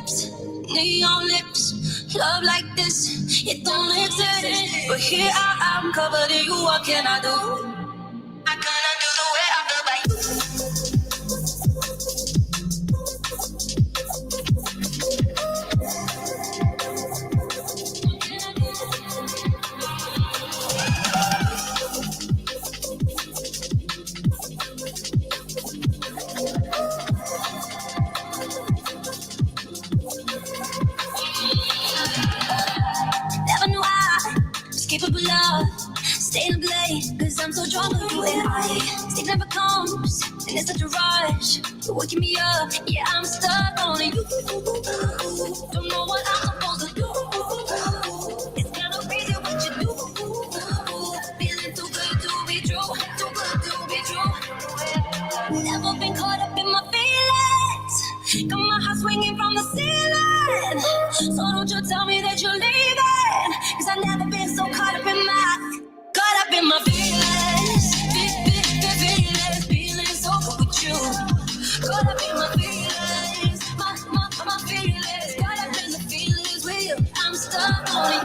lips, neon lips. Love like this, it don't exist. But here I am, covered in you. What can I do? I cannot do the way I feel by you. Never knew I was capable of staying up late, cause I'm so drawn to you and I. Sleep never comes, and it's such a rush. You're waking me up, yeah, I'm stuck on you. Don't know what I'm supposed to do. It's kinda crazy what you do. Feeling too good to be true, too good to be true. Never been caught up in my feelings. Got my heart swinging from the ceiling. So don't you tell me that you're leaving, cause I've never been so caught up in my feelings. Feelings so good with you. Caught up in my feelings, my feelings. Caught up in the feelings with you. I'm stuck on it.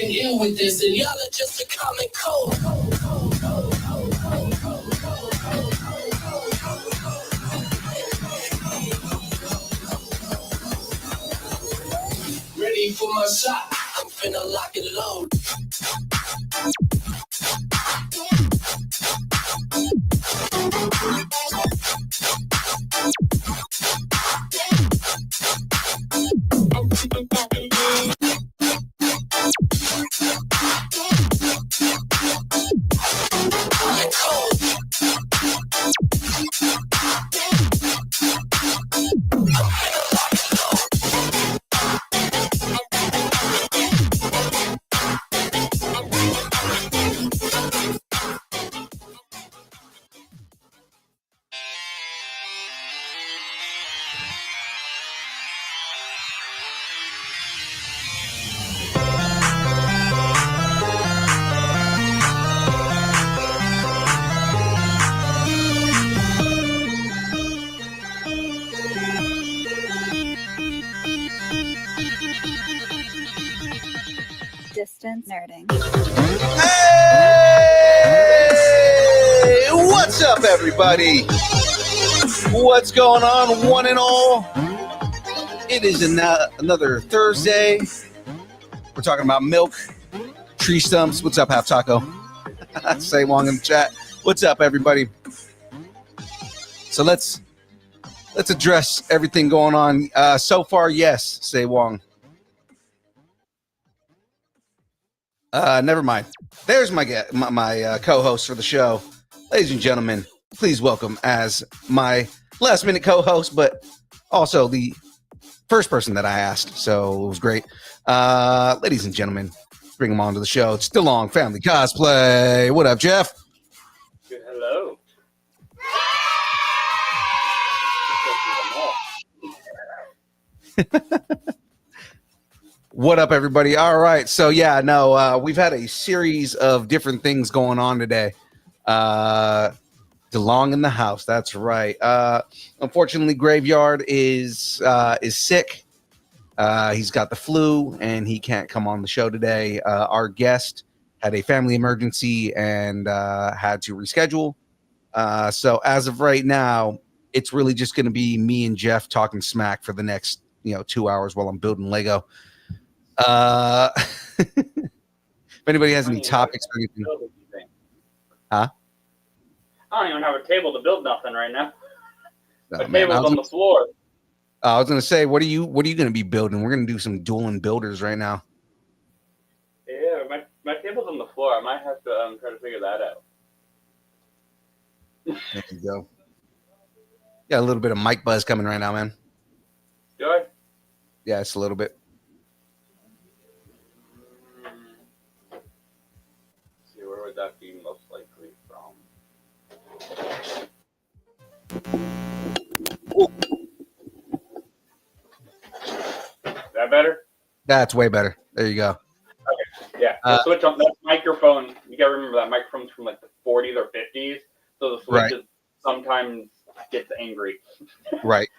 In with this, and y'all are just a common cold. Ready for my shot? I'm finna lock and load. Distance nerding. Hey! What's up, everybody? What's going on, one and all? It is another Thursday. We're talking about milk, tree stumps. What's up, Half Taco? Say Wong in the chat. What's up, everybody? So let's address everything going on. So far, yes, Say Wong. Never mind. There's my co-host for the show. Ladies and gentlemen, please welcome as my last minute co-host, but also the first person that I asked. So it was great. Ladies and gentlemen, bring him on to the show. It's DeLong Family Cosplay. What up, Jeff? Good, hello. What up, everybody? All right. So, yeah, no, we've had a series of different things going on today. DeLong in the house. That's right. Unfortunately, Graveyard is sick. He's got the flu, and he can't come on the show today. Our guest had a family emergency and had to reschedule. So, as of right now, it's really just going to be me and Jeff talking smack for the next 2 hours while I'm building Lego. If anybody has any topics or anything, huh? I don't even have a table to build nothing right now. Oh, The man, table's on the floor. I was gonna say, what are you going to be building? We're gonna do some dueling builders right now. Yeah, my table's on the floor. I might have to try to figure that out. There you go. Got a little bit of mic buzz coming right now, man. Do I? Yeah, it's a little bit. Let's see, where would that be most likely from? Is that better? That's way better. There you go. Yeah, the switch on that microphone. You gotta remember that microphone's from like the 40s or 50s, so the switch is sometimes gets angry. Right.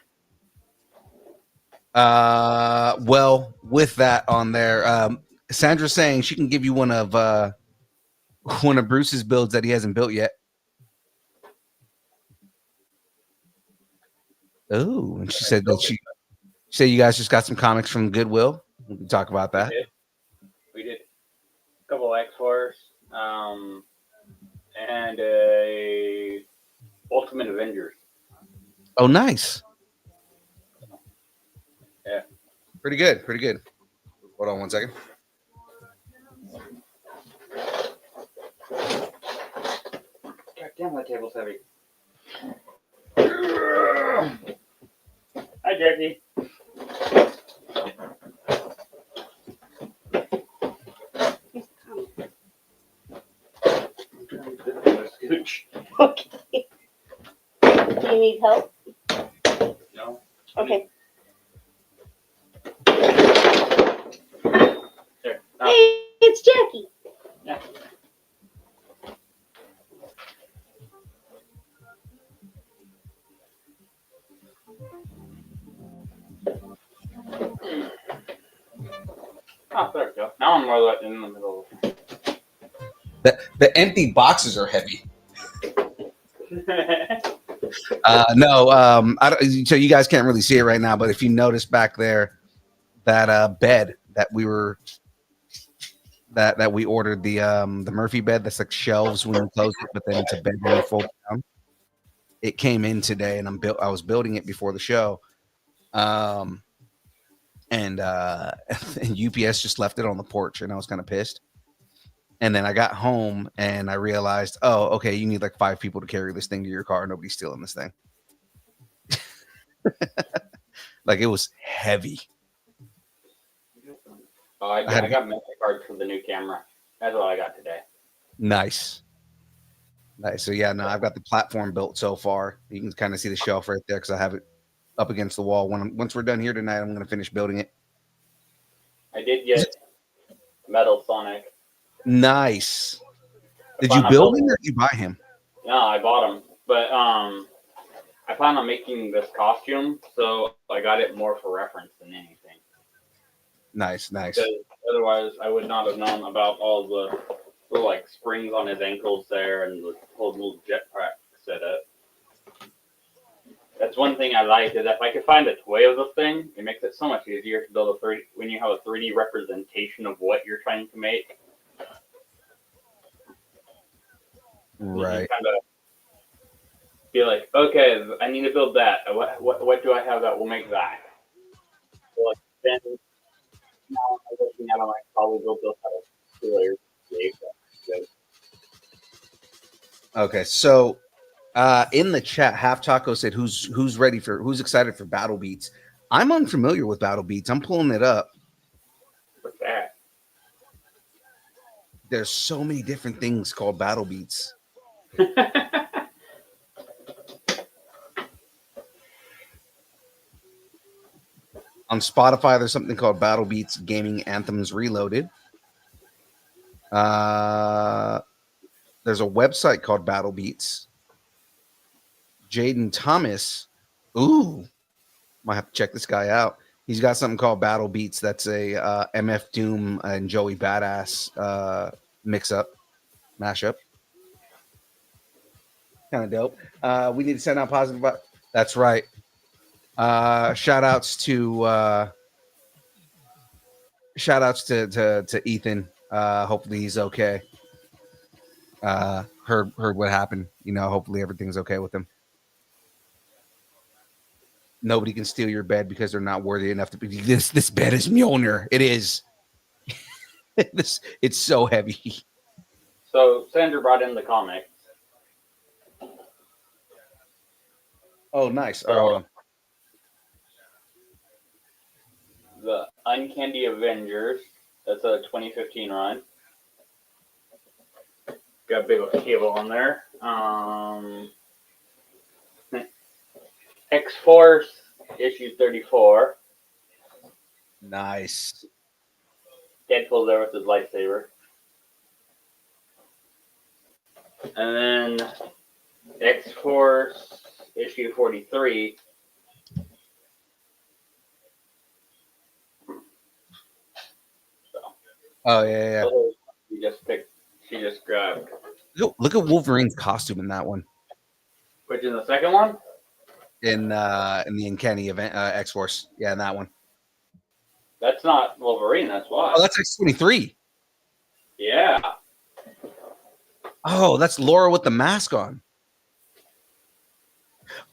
Well, with that on there, Sandra's saying she can give you one of Bruce's builds that he hasn't built yet. Oh, and she said that she said you guys just got some comics from Goodwill. We can talk about that. We did a couple of X-Force, and a Ultimate Avengers. Oh, nice. Yeah. Pretty good. Pretty good. Hold on one second. God damn, that table's heavy. Hi, Jackie. Okay. Do you need help? No. Okay. There. Hey, it's Jackie. Yeah. Oh, there we go. Now I'm more like in the middle. The empty boxes are heavy. No, I don't, so you guys can't really see it right now, but if you notice back there, that bed that we were that we ordered, the Murphy bed that's like shelves when you close it, but then it's a bed when you fold it down. It came in today, and I was building it before the show, and UPS just left it on the porch, and I was kind of pissed. And then I got home and I realized, oh, okay, you need like 5 people to carry this thing to your car. Nobody's stealing this thing. Like, it was heavy. Oh, I got memory cards for the new camera. That's what I got today. Nice. So yeah, no, I've got the platform built so far. You can kind of see the shelf right there because I have it up against the wall. Once we're done here tonight, I'm going to finish building it. I did get Metal Sonic. Nice. Did you build him or did you buy him? No, I bought him. But I plan on making this costume, so I got it more for reference than anything. Nice. Because otherwise, I would not have known about all the little like springs on his ankles there and the whole little jetpack setup. That's one thing I like, is if I could find a toy of the thing, it makes it so much easier to build when you have a 3D representation of what you're trying to make. Right. Kind of be like, okay, I need to build that. What do I have that will make that? So like then now I'm looking at them, I probably build those out of two layers. Okay, so in the chat, Half Taco said who's excited for Battle Beats. I'm unfamiliar with Battle Beats. I'm pulling it up. What's that? There's so many different things called Battle Beats. On Spotify, there's something called Battle Beats Gaming Anthems Reloaded. There's a website called Battle Beats. Jaden Thomas. Ooh, might have to check this guy out. He's got something called Battle Beats. That's a MF Doom and Joey Badass mix-up, mashup. Kind of dope. We need to send out positive That's right. Shout outs to Ethan. Hopefully he's okay. Heard what happened. Hopefully everything's okay with him. Nobody can steal your bed because they're not worthy enough to be. This bed is Mjolnir. It is. It's so heavy. So Sandra brought in the comic. Oh, nice. All right, hold on. The Uncanny Avengers. That's a 2015 run. Got a big old cable on there. X-Force issue 34. Nice. Deadpool there with his lightsaber. And then X-Force issue 43. Oh yeah. She just grabbed. Look at Wolverine's costume in that one. Which in the second one? In the Uncanny event, X-Force. Yeah, in that one. That's not Wolverine, that's why. Oh, that's X-23. Yeah. Oh, that's Laura with the mask on.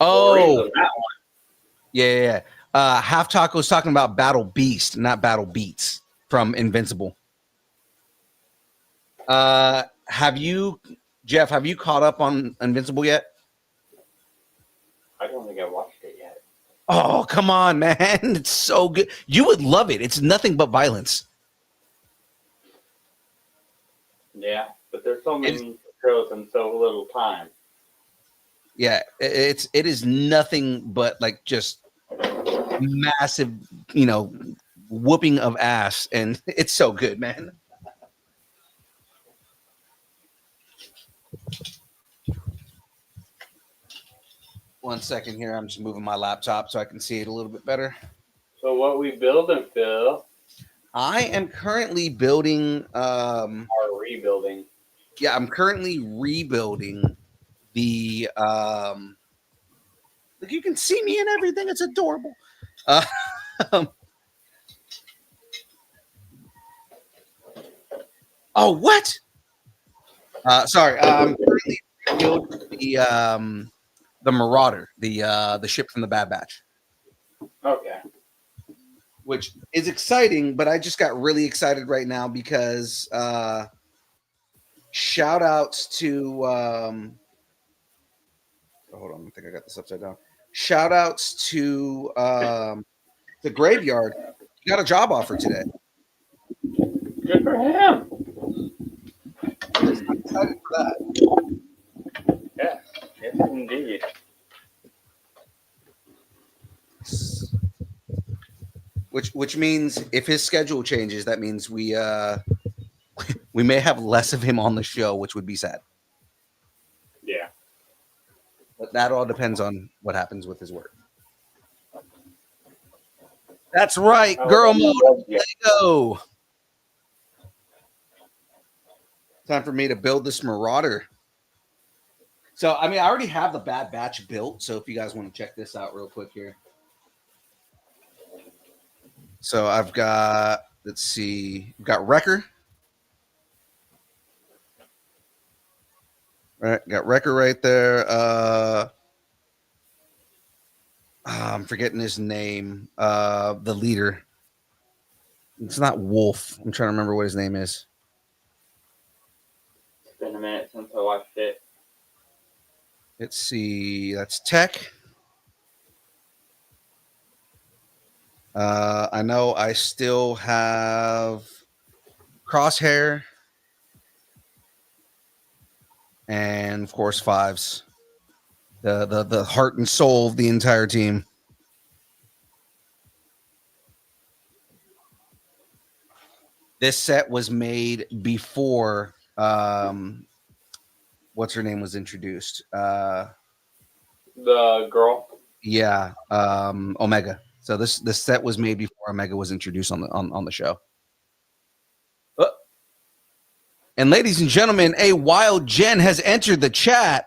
Wolverine's Oh, in that one. yeah. Half Taco's talking about Battle Beast, not Battle Beats from Invincible. Jeff, have you caught up on Invincible yet? I don't think I watched it yet. Oh, come on, man. It's so good. You would love it. It's nothing but violence. Yeah, but there's so many shows in so little time. Yeah, it is nothing but like just massive, whooping of ass, and it's so good, man. One second here. I'm just moving my laptop so I can see it a little bit better. So what we building, Phil? I am currently building. Or rebuilding. Yeah, I'm currently rebuilding the. Like you can see me and everything. It's adorable. Oh, what? Sorry. I'm currently building the Marauder, the ship from the Bad Batch. Okay. Which is exciting, but I just got really excited right now because shout outs to hold on, I think I got this upside down. Shout outs to the Graveyard. He got a job offer today. Good for him. I'm excited for that. Yes, indeed. Which means if his schedule changes, that means we may have less of him on the show, which would be sad. Yeah. But that all depends on what happens with his work. That's right, girl mode. Let it go. Time for me to build this Marauder. So, I mean, I already have the Bad Batch built. So if you guys want to check this out real quick here. So I've got, let's see, we've got Wrecker. All right, got Wrecker right there. I'm forgetting his name. The leader. It's not Wolf. I'm trying to remember what his name is. It's been a minute since I watched it. Let's see. That's Tech. I know I still have Crosshair. And of course, Fives. The heart and soul of the entire team. This set was made before what's her name was introduced. The girl. Yeah, Omega. So this set was made before Omega was introduced on the show. And ladies and gentlemen, a Wild Jen has entered the chat.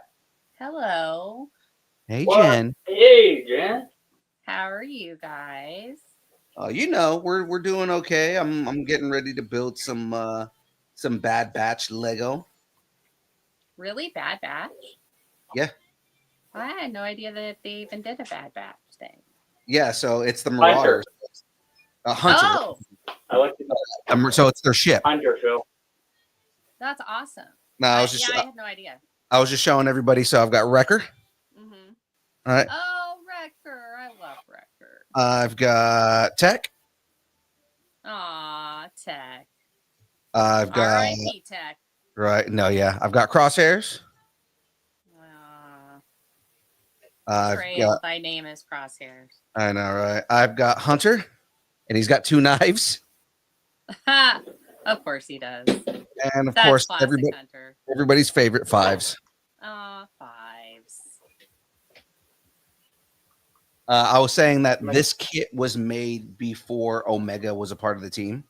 Hello. Hey, What? Jen. Hey, Hey, Jen. How are you guys? You know, we're doing okay. I'm getting ready to build some Bad Batch Lego. Really? Bad Batch? Yeah. I had no idea that they even did a Bad Batch thing. Yeah, so it's the Hunter. Marauders. Hunter. Oh, I like to So it's their ship. Hunter, Phil. that's awesome. No, I was just I had no idea. I was just showing everybody. So I've got Wrecker. Mm-hmm. All right. Oh, Wrecker. I love Wrecker. I've got Tech. Aw, Tech. I've got R.I.P. Tech. right. No, yeah. I've got Crosshairs. I've Trail, got. thy name is Crosshairs. I know, right? I've got Hunter, and he's got 2 knives, Of course he does. and of That's course classic Hunter. everybody's favorite Fives. Aw, Fives. I was saying that this kit was made before Omega was a part of the team.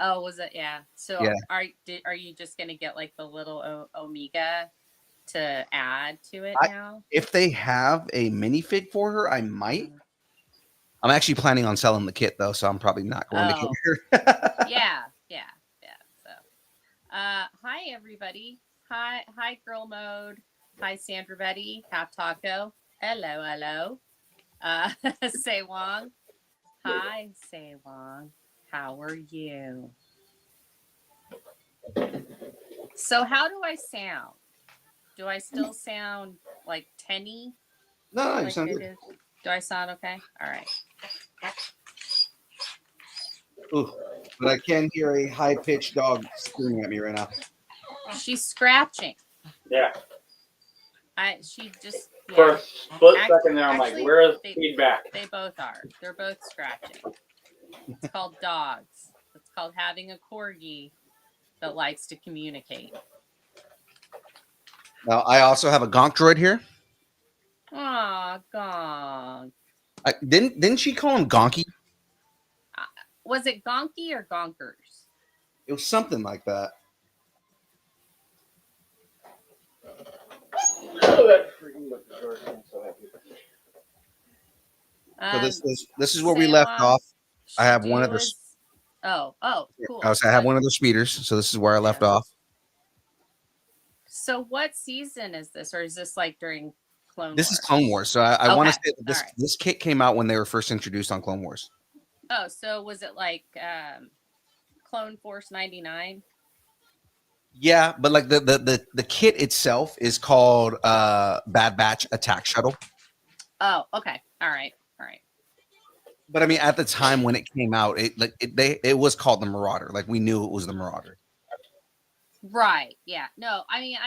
Oh, was it? Yeah. So Yeah. are you just gonna get like the little Omega to add to it now? If they have a minifig for her, I might. I'm actually planning on selling the kit though, so I'm probably not going to get her. Yeah. So, hi everybody. Hi, girl mode. Hi, Sandra Betty. Half Taco. Hello. Say Wong. Hi, Say Wong. How are you? So, how do I sound? Do I still sound like Tenny? No, you Like sound I good. did? Do I sound okay? All right. Ooh, but I can hear a high-pitched dog screaming at me right now. She's scratching. Yeah. She just. For Yeah. a split Act- second there, I'm actually, like, where is they- feedback? They both are. They're both scratching. It's called dogs. It's called having a corgi that likes to communicate. Now, I also have a Gonk droid here. Aw, Gonk. Didn't she call him Gonky? Was it Gonky or Gonkers? It was something like that. So this is where we Say left Wong, off. I have Shadu one of the. is- Oh, cool. I have one of the speeders, so this is where I left off. So what season is this, or is this like during Clone Wars? This is Clone Wars, so I want to Okay, say that all right. this kit came out when they were first introduced on Clone Wars. Oh, so was it like Clone Force 99? Yeah, but like the kit itself is called Bad Batch Attack Shuttle. Oh, okay. All right. But I mean, at the time when it came out, it was called the Marauder. Like we knew it was the Marauder. Right. Yeah. No, I mean,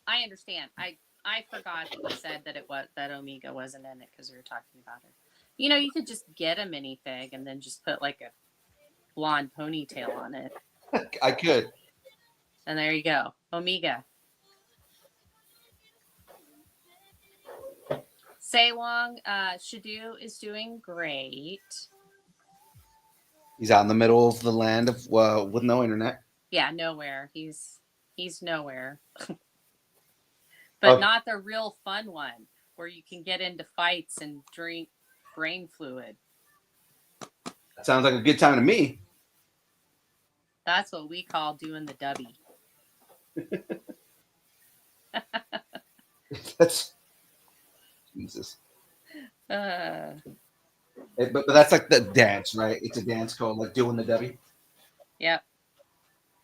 I understand. I forgot that you said that that Omega wasn't in it because we were talking about her. You know, you could just get a minifig and then just put like a blonde ponytail on it, I could. and there you go, Omega. Say Wong, Shadu is doing great. He's out in the middle of the land of with no internet. Yeah, nowhere. He's nowhere. But Oh. not the real fun one where you can get into fights and drink brain fluid. That sounds like a good time to me. That's what we call doing the dubby. That's Jesus. Uh, But that's like the dance, right? It's a dance called like doing the dubby. yep.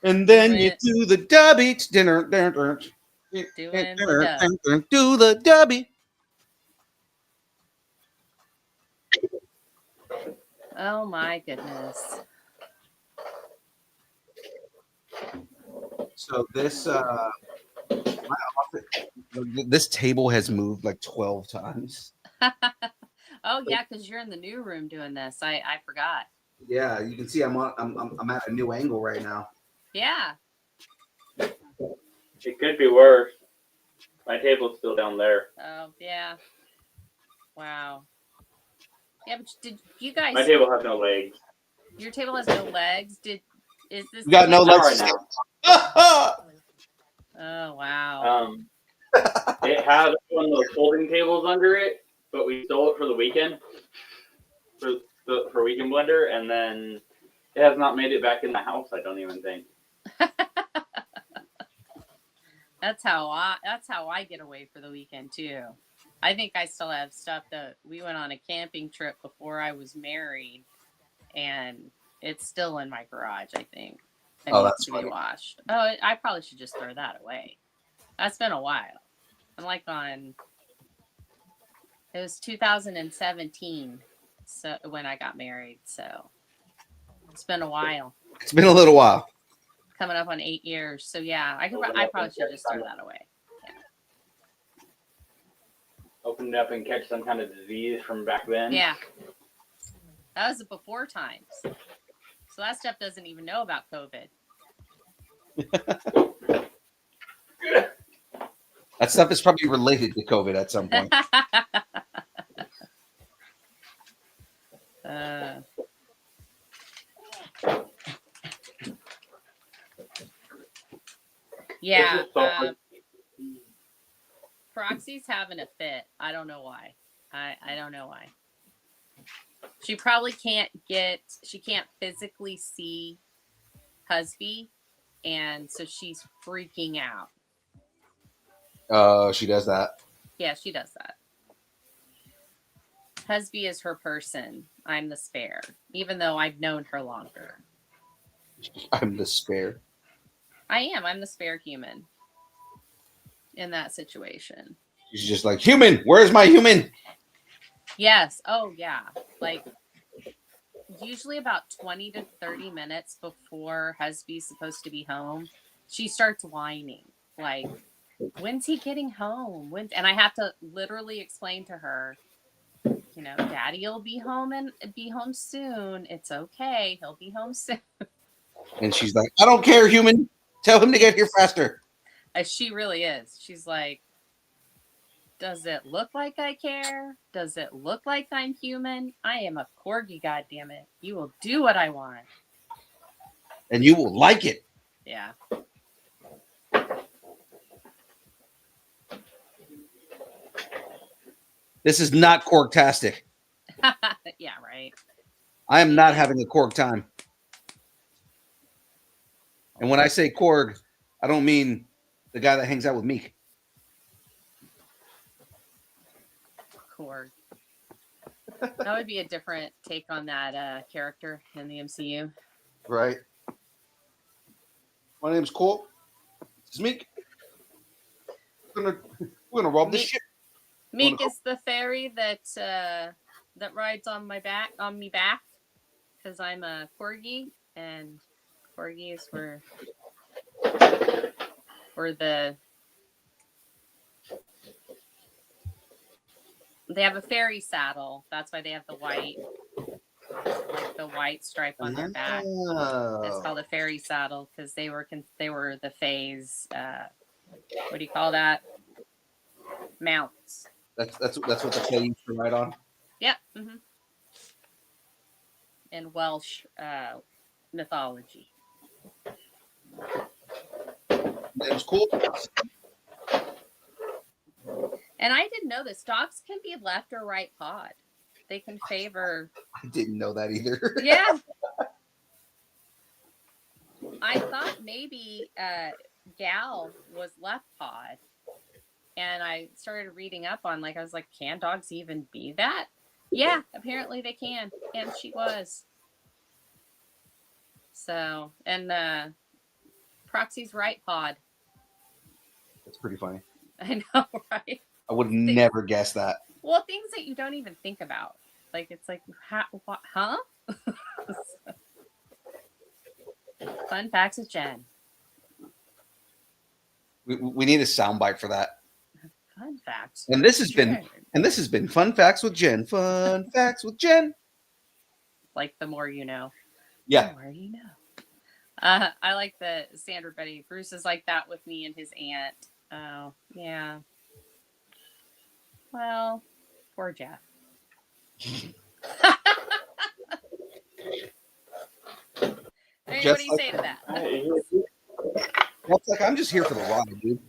And then you Right. do the dubby. Doing the dub. Do the dubby. Oh my goodness. So this table has moved like 12 times. Oh yeah, because you're in the new room doing this. I forgot. Yeah, you can see I'm at a new angle right now. Yeah. It could be worse. My table's still down there. Oh yeah. Wow. Yeah, but did you guys? My table has no legs. Your table has no legs. Is this? You got no Not legs right now. Oh wow. It has one of those folding tables under it, but we stole it for the weekend for Weekend Blender, and then it has not made it back in the house. I don't even think. That's how I get away for the weekend too. I think I still have stuff that we went on a camping trip before I was married, and it's still in my garage. I think it Oh, needs that's to funny. be washed. Oh, I probably should just throw that away. That's been a while. I'm like on. It was 2017, so when I got married. So it's been a while. It's been a little while. Coming up on 8 years. So yeah, I probably should just throw that away. Open it up and catch some kind of disease from back then. Yeah. That was the before times. So that stuff doesn't even know about COVID. That stuff is probably related to COVID at some point. Yeah. This is so Proxy's having a fit. I don't know why. I don't know why. She probably can't physically see Husby, and so she's freaking out. She does that. Yeah, she does that. Husby is her person. I'm the spare, even though I've known her longer. I'm the spare. I am. I'm the spare human in that situation. She's just like, human, where's my human? Yes. Oh, yeah. Like, usually about 20 to 30 minutes before Husby's supposed to be home, she starts whining. Like, when's he getting home? And I have to literally explain to her, you know, Daddy will be home soon. It's okay. He'll be home soon. And she's like, I don't care, human. Tell him to get here faster. She really is. She's like, does it look like I care? Does it look like I'm human? I am a corgi, goddammit. You will do what I want. And you will like it. Yeah. This is not Korgtastic. Yeah, right. I am not having a Korg time. And when I say Korg, I don't mean the guy that hangs out with Meek. Korg. That would be a different take on that character in the MCU. Right. My name's Cole. This is Meek. We're gonna rob this Meek- shit. Meek is the fairy that rides on me back, because I'm a corgi, and corgis were they have a fairy saddle. That's why they have the white stripe on their back. Oh. It's called a fairy saddle because they were the fae's. What do you call that? Mounts. That's what the play used to ride on. Yep. Mm-hmm. In Welsh mythology. Name's Cool. And I didn't know this. Dogs can be left or right pawed. They can favor. I didn't know that either. Yeah. I thought maybe Gal was left pawed. And I started reading up on, I was like, can dogs even be that? Yeah, apparently they can. And she was. So, and Proxy's right pawed. That's pretty funny. I know, right? I would have never guessed that. Well, things that you don't even think about. It's like, huh? Fun facts with Jen. We need a soundbite for that. Fun facts. And this has Jen. been Fun Facts with Jen. Fun Facts with Jen. Like the more you know. Yeah. The more you know. I like the Sandra Betty. Bruce is like that with me and his aunt. Oh, yeah. Well, poor Jeff. Hey, what do you say to that? Well, it's like I'm just here for the ride, dude.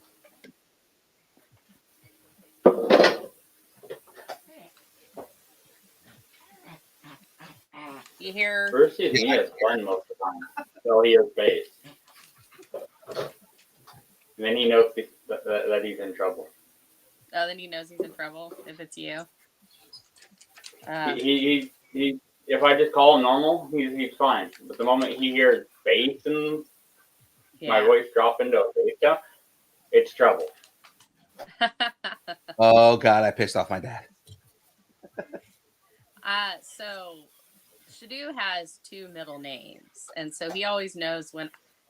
You hear? Bruce sees me as Glenn most of the time. So he hears bass. And then he knows that he's in trouble. Oh, then he knows he's in trouble if it's you. He if I just call him normal, he's fine. But the moment he hears bass and my voice drop into a bass tone, it's trouble. Oh God, I pissed off my dad. So Shadu has 2 middle names, and so he always knows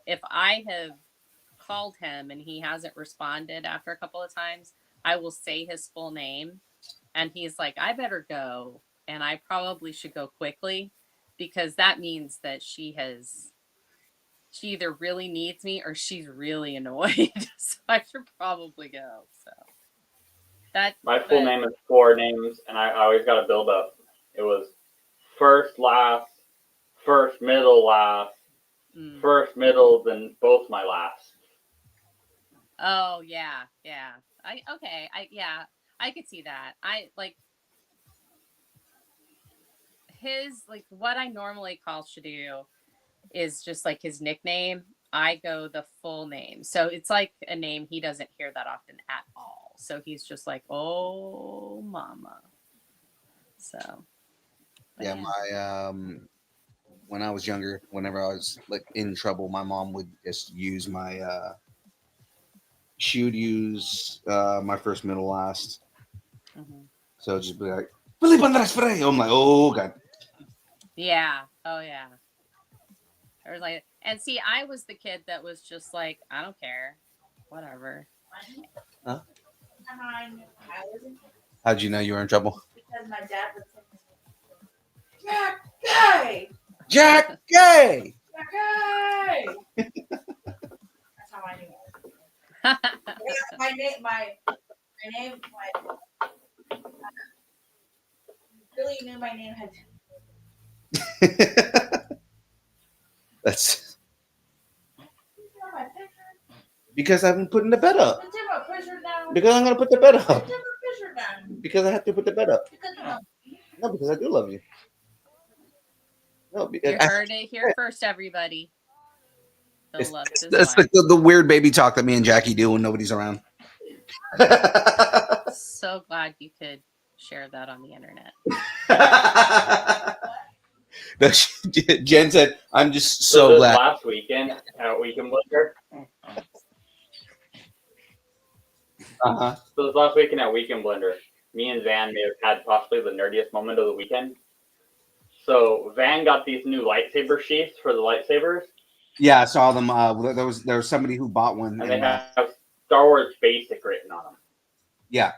if I have called him and he hasn't responded after a couple of times, I will say his full name, and he's like, I better go, and I probably should go quickly, because that means that she either really needs me or she's really annoyed. So I should probably go. So my full name is 4 names, and I always got to build up. It was first, last, first, middle, last, first, middle, then both my last. Oh yeah. I could see that. I like his, like, what I normally call Shadu is just like his nickname. I go the full name. So it's like a name he doesn't hear that often at all. So he's just like, oh mama. So Yeah, my when I was younger, whenever I was like in trouble, my mom would just use my she would use my first, middle, last. Mhm. So it'd just be like, Felipe Andres Ferreira. I'm like, oh God. Yeah. Oh yeah. I was like, and see, I was the kid that was just like, I don't care, whatever. Huh? I How'd you know you were in trouble? because my dad would say, Jack Gay! Jack Gay. Jack Gay! That's how I knew it. My name, really knew my name had. That's because I've been putting the bed up. Because I'm gonna put the bed up. Because I have to put the bed up. No, because I do love you. No, You heard it here first, everybody. Phil loves his that's wife. the weird baby talk that me and Jackie do when nobody's around. So glad you could share that on the internet. No, Jen said, "I'm just so glad." Last weekend at Weekend Blender. So this last weekend at Weekend Blender, me and Van may have had possibly the nerdiest moment of the weekend. So Van got these new lightsaber sheaths for the lightsabers. Yeah, I saw them. There was somebody who bought one, and they have Star Wars Basic written on them. Yeah.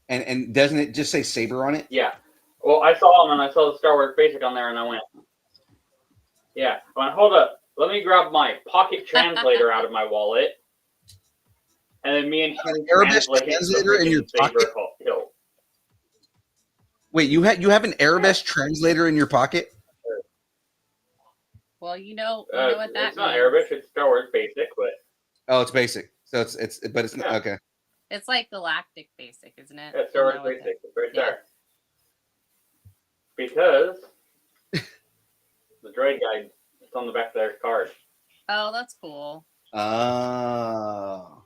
And doesn't it just say saber on it? Yeah. Well, I saw them and I saw the Star Wars Basic on there, and I went, yeah. I went, hold up, let me grab my pocket translator out of my wallet. And then me and him translator in your pocket. Hill. Wait, you have an Arabic translator in your pocket? Well, you know what that it's means. It's not Arabic, it's Star Wars Basic, but oh, it's basic. So it's not okay. It's like Galactic Basic, isn't it? Yeah, Star Wars Basic. It's right there. Because the droid guide is on the back of their card. Oh, that's cool. Oh.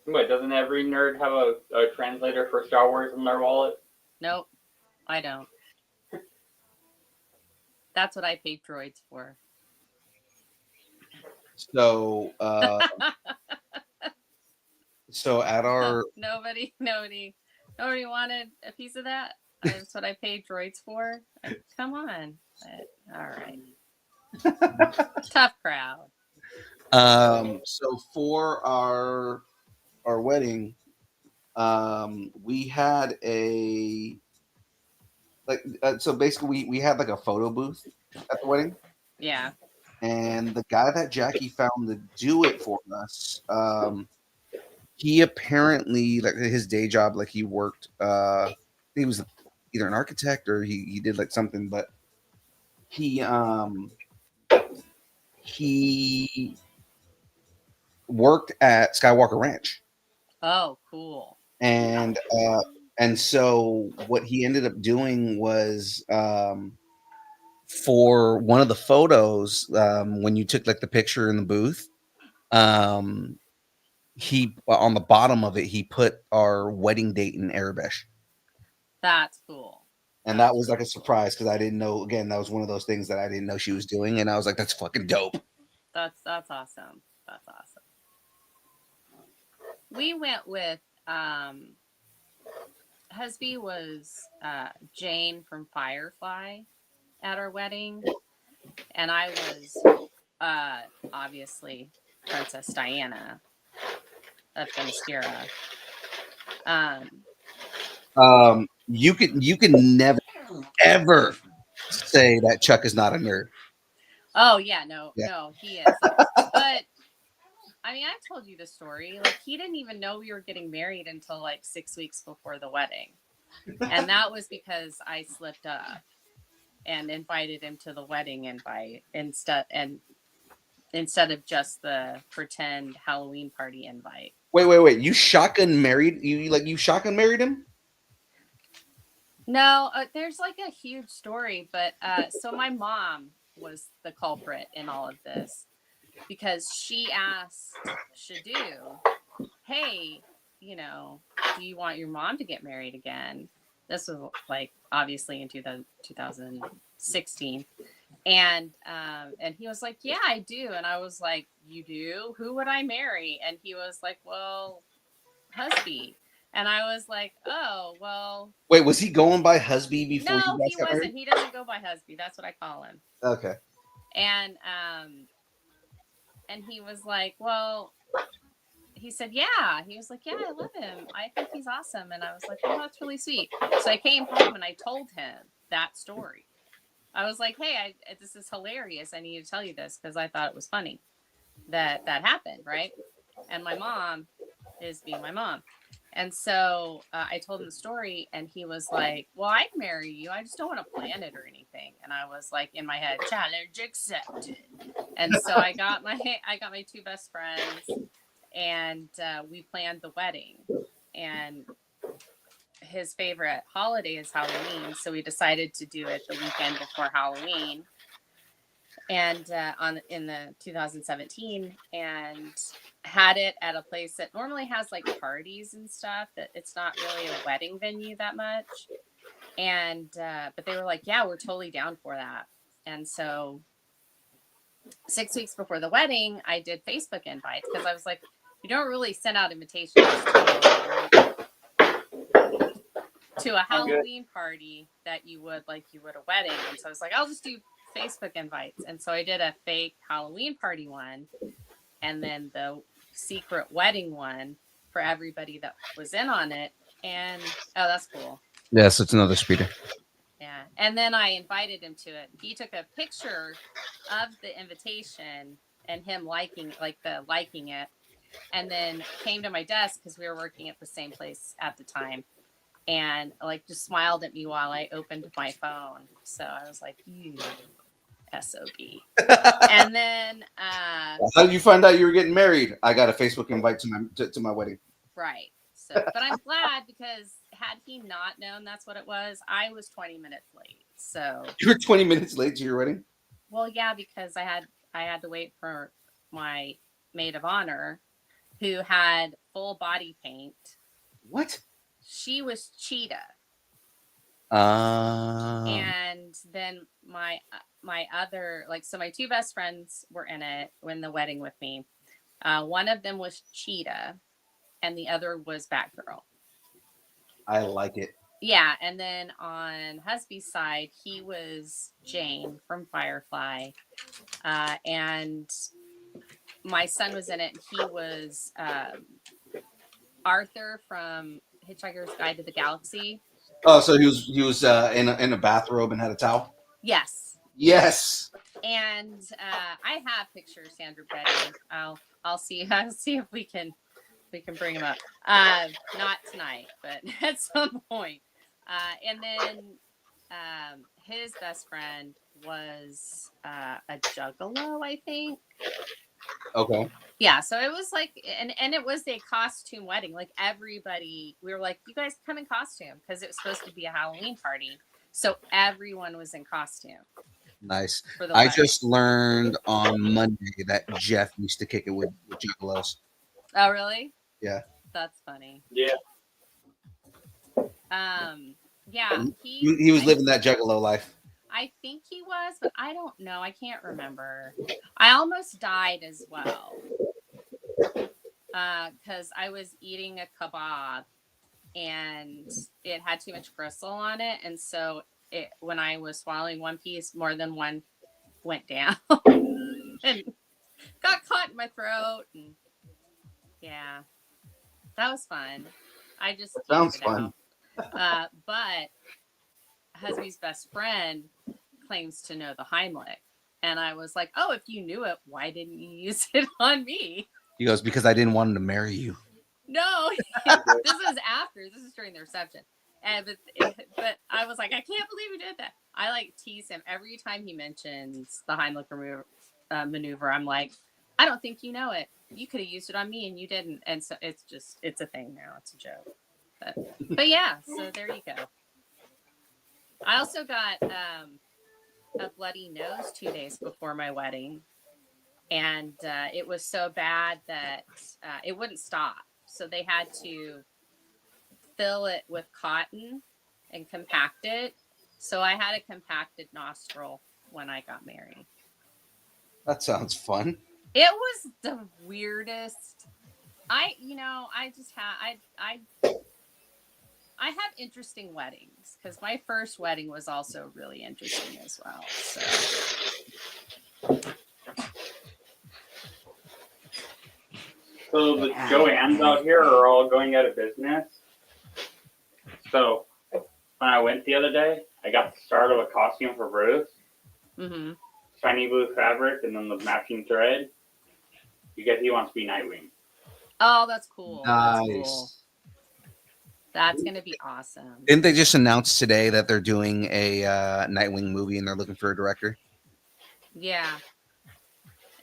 What, doesn't every nerd have a translator for Star Wars in their wallet? Nope, I don't. That's what I paid droids for. So so at our nobody wanted a piece of that. That's what I paid droids for. Come on. But, all right. Tough crowd. So for our wedding, we had a so basically we had like a photo booth at the wedding. Yeah. And the guy that Jackie found to do it for us, he apparently, like, his day job, like, he worked, he was either an architect or he did like something, but he worked at Skywalker Ranch. Oh, cool. and so what he ended up doing was for one of the photos, when you took like the picture in the booth, he on the bottom of it he put our wedding date in Arabic. That's cool. And that was like a surprise because I didn't know. Again, that was one of those things that I didn't know she was doing, and I was like, "That's fucking dope." That's awesome. That's awesome. We went with husband was Jane from Firefly at our wedding, and I was obviously Princess Diana of Themyscira. You can never ever say that Chuck is not a nerd. Oh yeah, no, he is. But I mean, I've told you the story. Like, he didn't even know we were getting married until like 6 weeks before the wedding, and that was because I slipped up and invited him to the wedding invite instead of just the pretend Halloween party invite. Wait! You shotgun married you shotgun married him? No, there's like a huge story, but so my mom was the culprit in all of this because she asked Shadu, "Hey, do you want your mom to get married again?" This was like obviously in 2016, and he was like, "Yeah, I do," and I was like, "You do? Who would I marry?" And he was like, "Well, husband." And I was like, "Oh, well." Wait, was he going by husband before? No, he wasn't. He doesn't go by husband. That's what I call him. Okay. And he was like, "Well," he said, "Yeah." He was like, "Yeah, I love him. I think he's awesome." And I was like, "Oh, that's really sweet." So I came home and I told him that story. I was like, "Hey, this is hilarious. I need to tell you this because I thought it was funny that happened, right?" And my mom is being my mom. And so I told him the story, and he was like, "Well, I'd marry you. I just don't want to plan it or anything." And I was like, in my head, "Challenge accepted." And so I got my two best friends, and we planned the wedding. And his favorite holiday is Halloween, so we decided to do it the weekend before Halloween, and in the 2017, and had it at a place that normally has like parties and stuff. That it's not really a wedding venue that much, and but they were like, "Yeah, we're totally down for that." And so 6 weeks before the wedding, I did Facebook invites because I was like, you don't really send out invitations to a Halloween party that you would a wedding. And so I was like, I'll just do Facebook invites. And so I did a fake Halloween party one, and then the secret wedding one for everybody that was in on it. And oh, that's cool. Yes, it's another speeder. Yeah. And then I invited him to it. He took a picture of the invitation and him liking it, and then came to my desk because we were working at the same place at the time, and like just smiled at me while I opened my phone. So I was like, "You SOB." And then how did you find out you were getting married? I got a Facebook invite to my wedding. Right. So, but I'm glad because had he not known that's what it was, I was 20 minutes late. So you were 20 minutes late to your wedding? Well, yeah, because I had to wait for my maid of honor, who had full body paint. What? She was Cheetah. And then my other, so my two best friends were in the wedding with me. One of them was Cheetah, and the other was Batgirl. I like it. Yeah, and then on husband's side, he was Jane from Firefly, and my son was in it. He was Arthur from Hitchhiker's Guide to the Galaxy. Oh, so he was in a bathrobe and had a towel? Yes. Yes. And I have pictures, Sandra Betty. I'll see if we can bring him up. Not tonight, but at some point. And then his best friend was a juggalo, I think. Okay. Yeah, so it was like, and it was a costume wedding. Like everybody, we were like, you guys come in costume because it was supposed to be a Halloween party. So everyone was in costume Nice. for the I wedding. just learned on Monday that Jeff used to kick it with Juggalos. Oh, really? Yeah. That's funny. Yeah. Yeah, He was living that Juggalo life. I think he was, but I don't know. I can't remember. I almost died as well. Because I was eating a kebab and it had too much gristle on it. And so when I was swallowing one piece, more than one went down and got caught in my throat. And yeah, that was fun. I just That sounds teased it fun. out. But Husby's best friend claims to know the Heimlich. And I was like, oh, if you knew it, why didn't you use it on me? He goes, because I didn't want him to marry you. No, this is after. This is during the reception. And but I was like, I can't believe you did that. I like tease him every time he mentions the Heimlich maneuver. I'm like, I don't think you know it. You could have used it on me and you didn't. And so it's a thing now. It's a joke. But yeah, so there you go. I also got a bloody nose 2 days before my wedding. And it was so bad that it wouldn't stop. So they had to fill it with cotton and compact it. So I had a compacted nostril when I got married. That sounds fun. It was the weirdest. I have interesting weddings because my first wedding was also really interesting as well. So the Joanne's out here are all going out of business. So when I went the other day, I got the start of a costume for Bruce. Mm-hmm. Shiny blue fabric and then the matching thread. He wants to be Nightwing. Oh, that's cool. Nice. That's cool. That's gonna be awesome. Didn't they just announce today that they're doing a Nightwing movie and they're looking for a director? Yeah.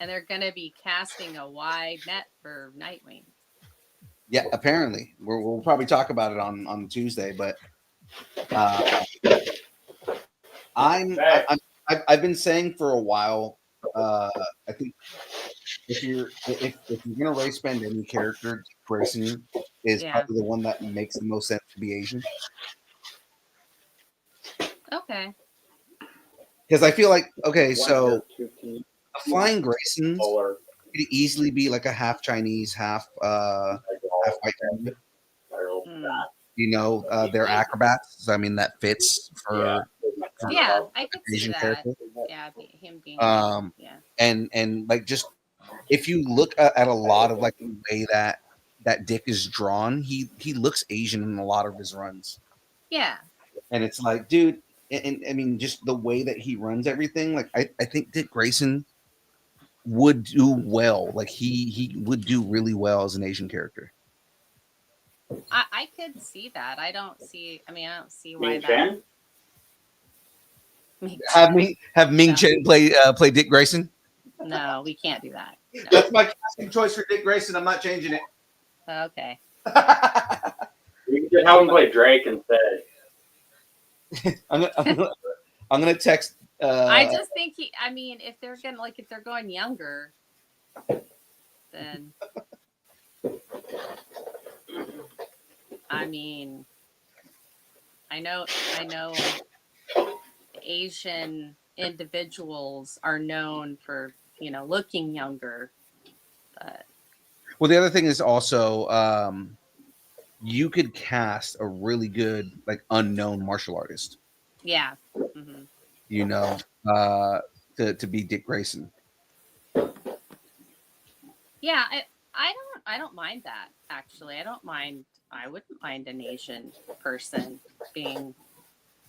And they're going to be casting a wide net for Nightwing. Yeah, apparently. We'll probably talk about it on Tuesday, but I've been saying for a while. I think if you're gonna race spend any character, Grayson is probably the one that makes the most sense to be Asian. Okay. Because I feel like so a Flying Grayson could easily be like a half Chinese, half white. You know, they're acrobats. So, I mean, that fits for I could see Asian that. character. Yeah, him being and like just if you look at a lot of like the way that Dick is drawn, he looks Asian in a lot of his runs. Yeah. And it's like, dude, and I mean, just the way that he runs everything, like I think Dick Grayson would do well. Like he would do really well as an Asian character. I could see that. I don't see why that. Have Ming Chen play Dick Grayson? No, we can't do that. No. That's my casting choice for Dick Grayson. I'm not changing it. Okay. You could have him play Drake instead. I'm gonna text. I just think if they're going younger, then I know Asian individuals are known for looking younger, but well, the other thing is also you could cast a really good like unknown martial artist. Yeah. Mm-hmm. To be Dick Grayson. Yeah, I don't mind that actually. I wouldn't mind an Asian person being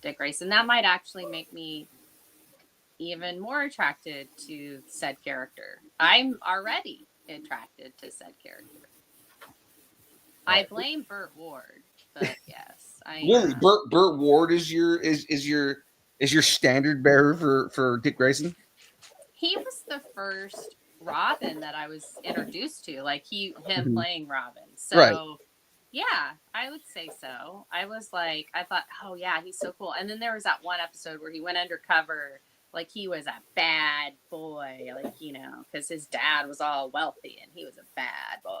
Dick Grayson. That might actually make me even more attracted to said character. I'm already attracted to said character. I blame Burt Ward, but yes, Really, Burt Ward is your standard bearer for Dick Grayson. He was the first Robin that I was introduced to, like him Mhm. playing Robin. So Right. yeah, I would say so. I was like, I thought, oh yeah, he's so cool. And then there was that one episode where he went undercover, like he was a bad boy, like because his dad was all wealthy and he was a bad boy.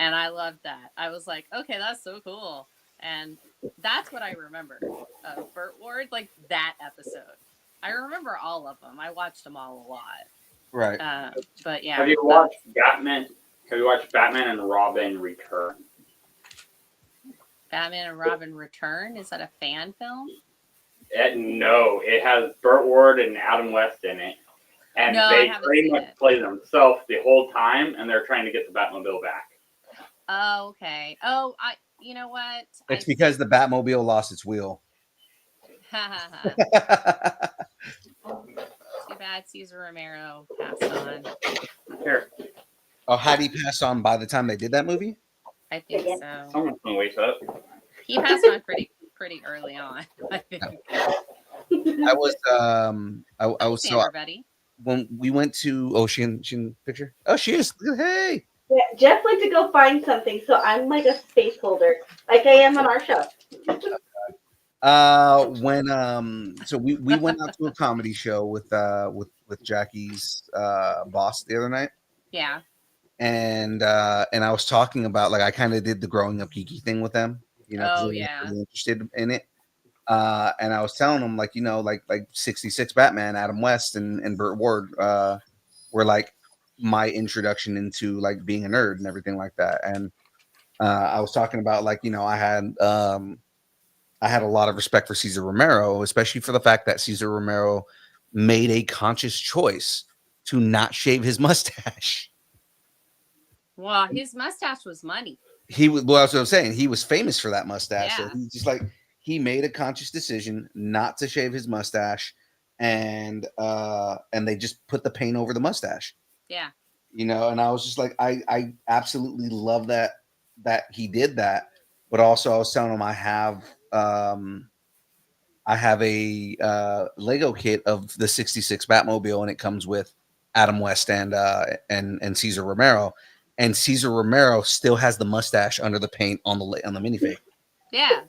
And I loved that. I was like, okay, that's so cool. And that's what I remember of Burt Ward, like that episode. I remember all of them. I watched them all a lot. Right. But yeah. Have you watched Batman? Have you watched Batman and Robin Return? Batman and Robin Return? Is that a fan film? No, it has Burt Ward and Adam West in it. And No, I they haven't pretty seen much it. play themselves the whole time, and they're trying to get the Batmobile back. Oh, okay. Oh, you know what? It's because the Batmobile lost its wheel. Too bad Cesar Romero passed on. Here, Oh, had he passed on by the time they did that movie? I think so. someone's gonna wake up. He passed on pretty early on. I think. I was I was so Sandra Betty. when we went to she in the picture. Oh, she is. Hey. Yeah, Jeff went to go find something, so I'm like a space holder, like I am on our show. When so we went out to a comedy show with Jackie's boss the other night. Yeah. And I was talking about, like, I kind of did the growing up geeky thing with them, 'cause Oh, they were yeah. really interested in it. And I was telling them, like, like 66 Batman, Adam West and Burt Ward were like my introduction into like being a nerd and everything like that. And I was talking about, like, I had a lot of respect for Cesar Romero, especially for the fact that Cesar Romero made a conscious choice to not shave his mustache. Well, his mustache was money. Well, that's what I'm saying. He was famous for that mustache. Yeah. So he just, like, he made a conscious decision not to shave his mustache, and they just put the paint over the mustache. Yeah. And I was just like, I absolutely love that he did that. But also I was telling him I have a Lego kit of the 66 Batmobile, and it comes with Adam West and Cesar Romero. And Cesar Romero still has the mustache under the paint on the minifig. Yeah.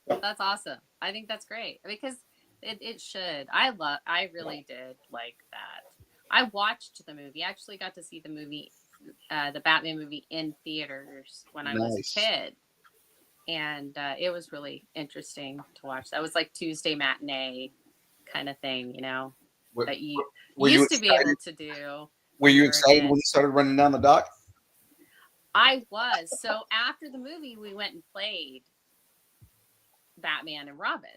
That's awesome. I think that's great because it should. I really did like that. I watched the movie. I actually got to see the movie, the Batman movie in theaters when I was a kid. And it was really interesting to watch. That was like Tuesday matinee kind of thing, that you used to be able to do. Were you excited when you started running down the dock? I was. So after the movie, we went and played Batman and Robin.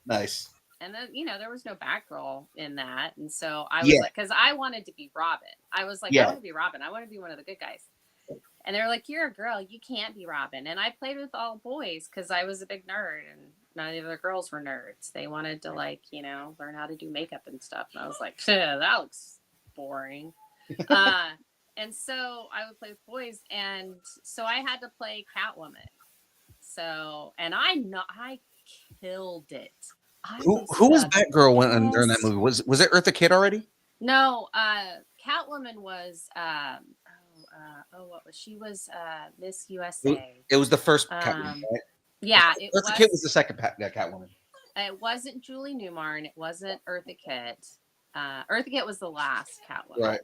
Nice. And then, there was no Batgirl in that. And so I was like, because I wanted to be Robin. I was like, I want to be Robin. I want to be one of the good guys. And they were like, you're a girl. You can't be Robin. And I played with all boys because I was a big nerd. And none of the girls were nerds. They wanted to, like, learn how to do makeup and stuff. And I was like, that looks boring. And so I would play with boys. And so I had to play Catwoman. So, and I killed it. Who was Batgirl during that movie? Was it Eartha Kitt already? No, Catwoman was what was she? Was Miss USA. It was the first Catwoman, right? Yeah, Eartha Kitt was the second Catwoman. It wasn't Julie Newmar, and it wasn't Eartha Kitt. Eartha Kitt was the last Catwoman. Right.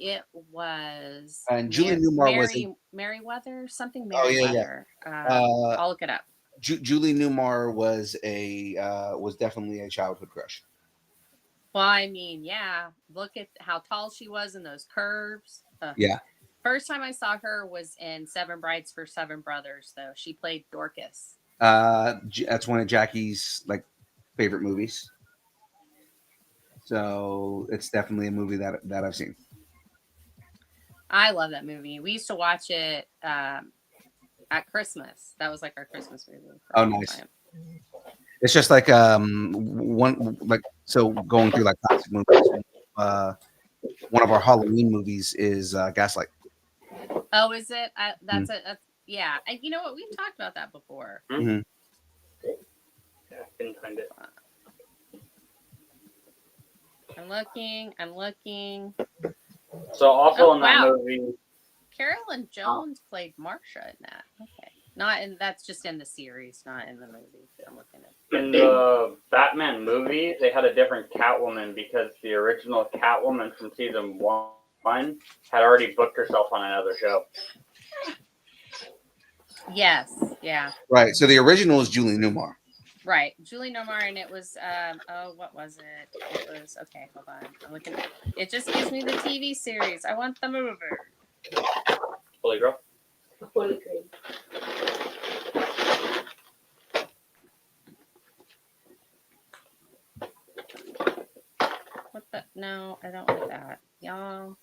It was Julie Newmar was Merriweather, something Merriweather. I'll look it up. Julie Newmar was definitely a childhood crush. Well, I mean, yeah. Look at how tall she was in those curves. Yeah. First time I saw her was in Seven Brides for Seven Brothers, though. She played Dorcas. That's one of Jackie's favorite movies. So it's definitely a movie that I've seen. I love that movie. We used to watch it at Christmas. That was like our Christmas movie. Oh, nice. It's just like so going through like classic movies. One of our Halloween movies is Gaslight. Oh, is it? That's yeah. And you know what? We've talked about that before. Mm-hmm. Yeah, I couldn't find it. I'm looking. So also Oh, in that wow. movie, Carolyn Jones played Marsha in that. Okay. Not in that's just in the series, not in the movie. I'm looking at. in the Batman movie, they had a different Catwoman because the original Catwoman from season 1 had already booked herself on another show. Yes, yeah. Right. So the original is Julie Newmar. Right. Julie Newmar, and it was what was it? It was okay, hold on. I'm looking at it just gives me the TV series. I want the movie. Holy girl. Holy grail. What the no, I don't want that. Y'all.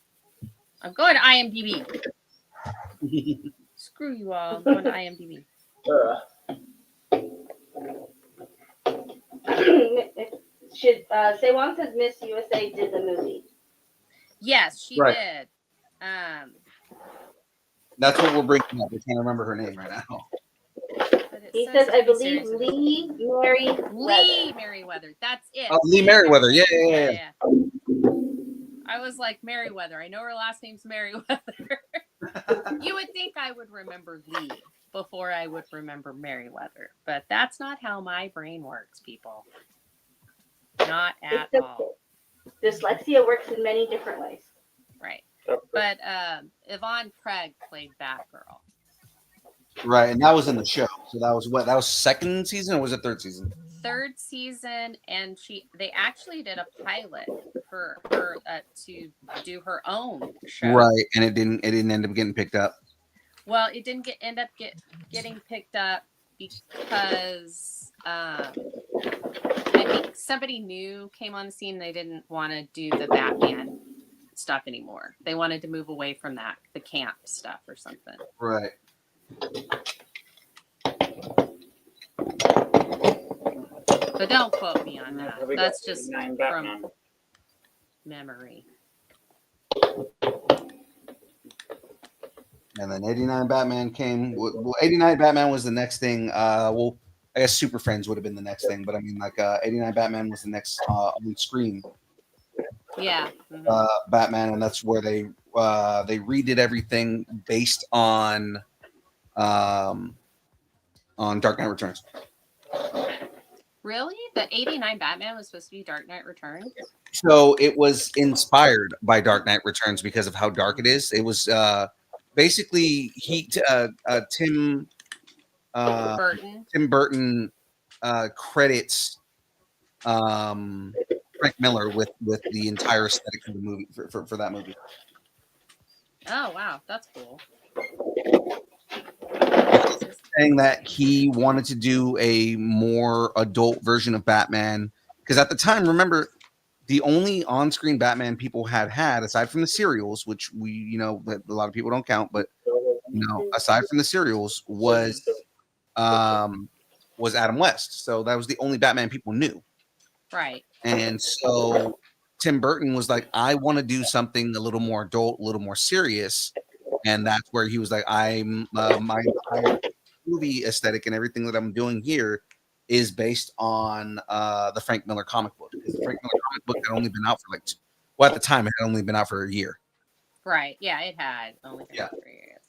I'm going to IMDb. Screw you all. I'm going to IMDb. Should Sewon says Miss USA did the movie. Yes, she Right. did. That's what we're bringing up. I can't remember her name right now. But it He says, I TV believe series. Lee Merriweather. Lee Merriweather. That's it. Oh, Lee Merriweather. Yeah, yeah, yeah. I was like Merriweather. I know her last name's Merriweather. You would think I would remember Lee before I would remember Merriweather, but that's not how my brain works, people. Not at It's all. Dyslexia works in many different ways. Right. But Yvonne Craig played Batgirl. Right, and that was in the show. So that was what? That was second season, or was it third season? Third season, and they actually did a pilot for her to do her own show. Right, and it didn't end up getting picked up. Well, it didn't end up getting picked up because I think somebody new came on the scene. They didn't want to do the Batman stuff anymore. They wanted to move away from that, the camp stuff or something. Right. But don't quote me on that. We That's got just 89 from Batman. memory. And then 89 Batman came. Well, 89 Batman was the next thing. Well, I guess Super Friends would have been the next thing, but I mean, like 89 Batman was the next on screen Yeah. Mhm. Batman, and that's where they redid everything based on Dark Knight Returns. Really? The 89 Batman was supposed to be Dark Knight Returns? So it was inspired by Dark Knight Returns because of how dark it is. It was basically Tim Burton credits Frank Miller with the entire aesthetic of the movie for that movie. Oh, wow. That's cool. Saying that he wanted to do a more adult version of Batman because at the time, remember, the only on-screen Batman people had aside from the serials, which that a lot of people don't count, but aside from the serials was Adam West. So that was the only Batman people knew. Right. And so Tim Burton was like, I want to do something a little more adult, a little more serious. And that's where he was like, I'm my entire movie aesthetic and everything that I'm doing here is based on the Frank Miller comic book. Because the Frank Miller comic book had only been out for at the time, it had only been out for a year. Right. Yeah, it had only been 3 years.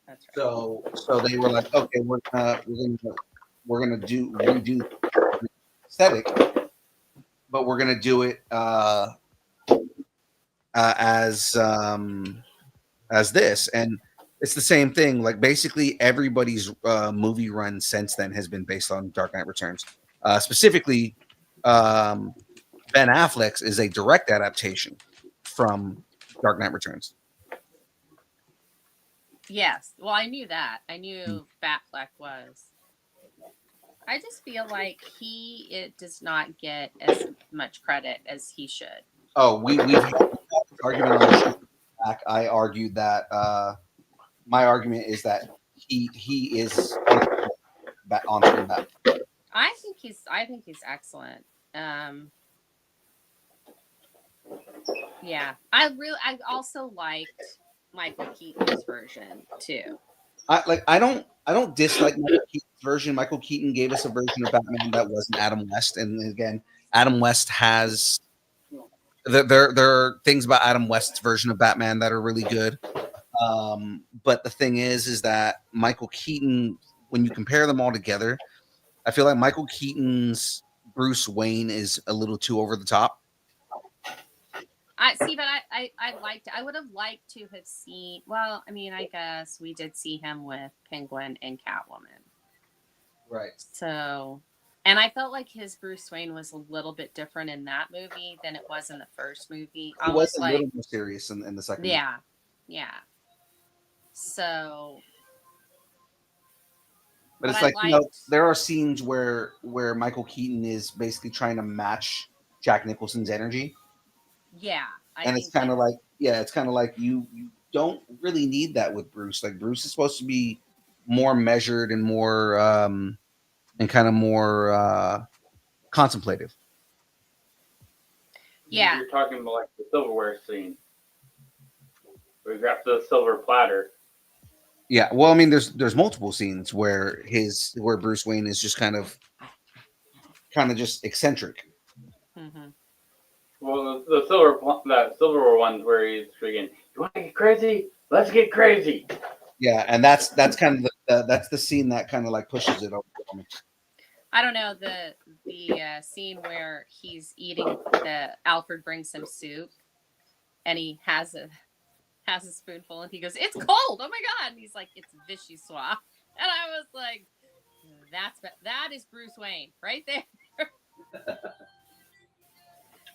That's right. So they were like, okay, we're gonna redo the aesthetic, but we're gonna do it as this, and it's the same thing. Like basically everybody's movie run since then has been based on Dark Knight Returns. Specifically, Ben Affleck's is a direct adaptation from Dark Knight Returns. Yes. Well, I knew that. I knew Batfleck was. I just feel like it does not get as much credit as he should. Oh, we've had this argument on the show back. I argued that my argument is that he is on screen Batman. I think he's excellent. Yeah. I also liked Michael Keaton's version too. I don't dislike Michael Keaton's version. Michael Keaton gave us a version of Batman that wasn't Adam West, and again, Adam West has there are things about Adam West's version of Batman that are really good. But the thing is that Michael Keaton, when you compare them all together, I feel like Michael Keaton's Bruce Wayne is a little too over the top. I see, but I would have liked to have seen. Well, I mean, I guess we did see him with Penguin and Catwoman. Right. So, and I felt like his Bruce Wayne was a little bit different in that movie than it was in the first movie. It was a little more serious in the second. Yeah, yeah. So, but it's I like, you know, liked- there are scenes where Michael Keaton is basically trying to match Jack Nicholson's energy. yeah, And it's kind of like, it's kind of like you don't really need that with Bruce. Like Bruce is supposed to be more measured and more and kind of more contemplative. Yeah. You're talking about like the silverware scene. We got the silver platter. Yeah, well, I mean, there's multiple scenes where Bruce Wayne is just kind of just eccentric. Mm-hmm. Well, that silverware one where he's freaking, you want to get crazy? Let's get crazy. Yeah, and that's kind of that's the scene that kind of like pushes it over for me. I don't know the scene where he's eating Alfred brings some soup, and he has a spoonful, and he goes, "It's cold! Oh my god!" And he's like, "It's vichyssoise," and I was like, that is Bruce Wayne right there.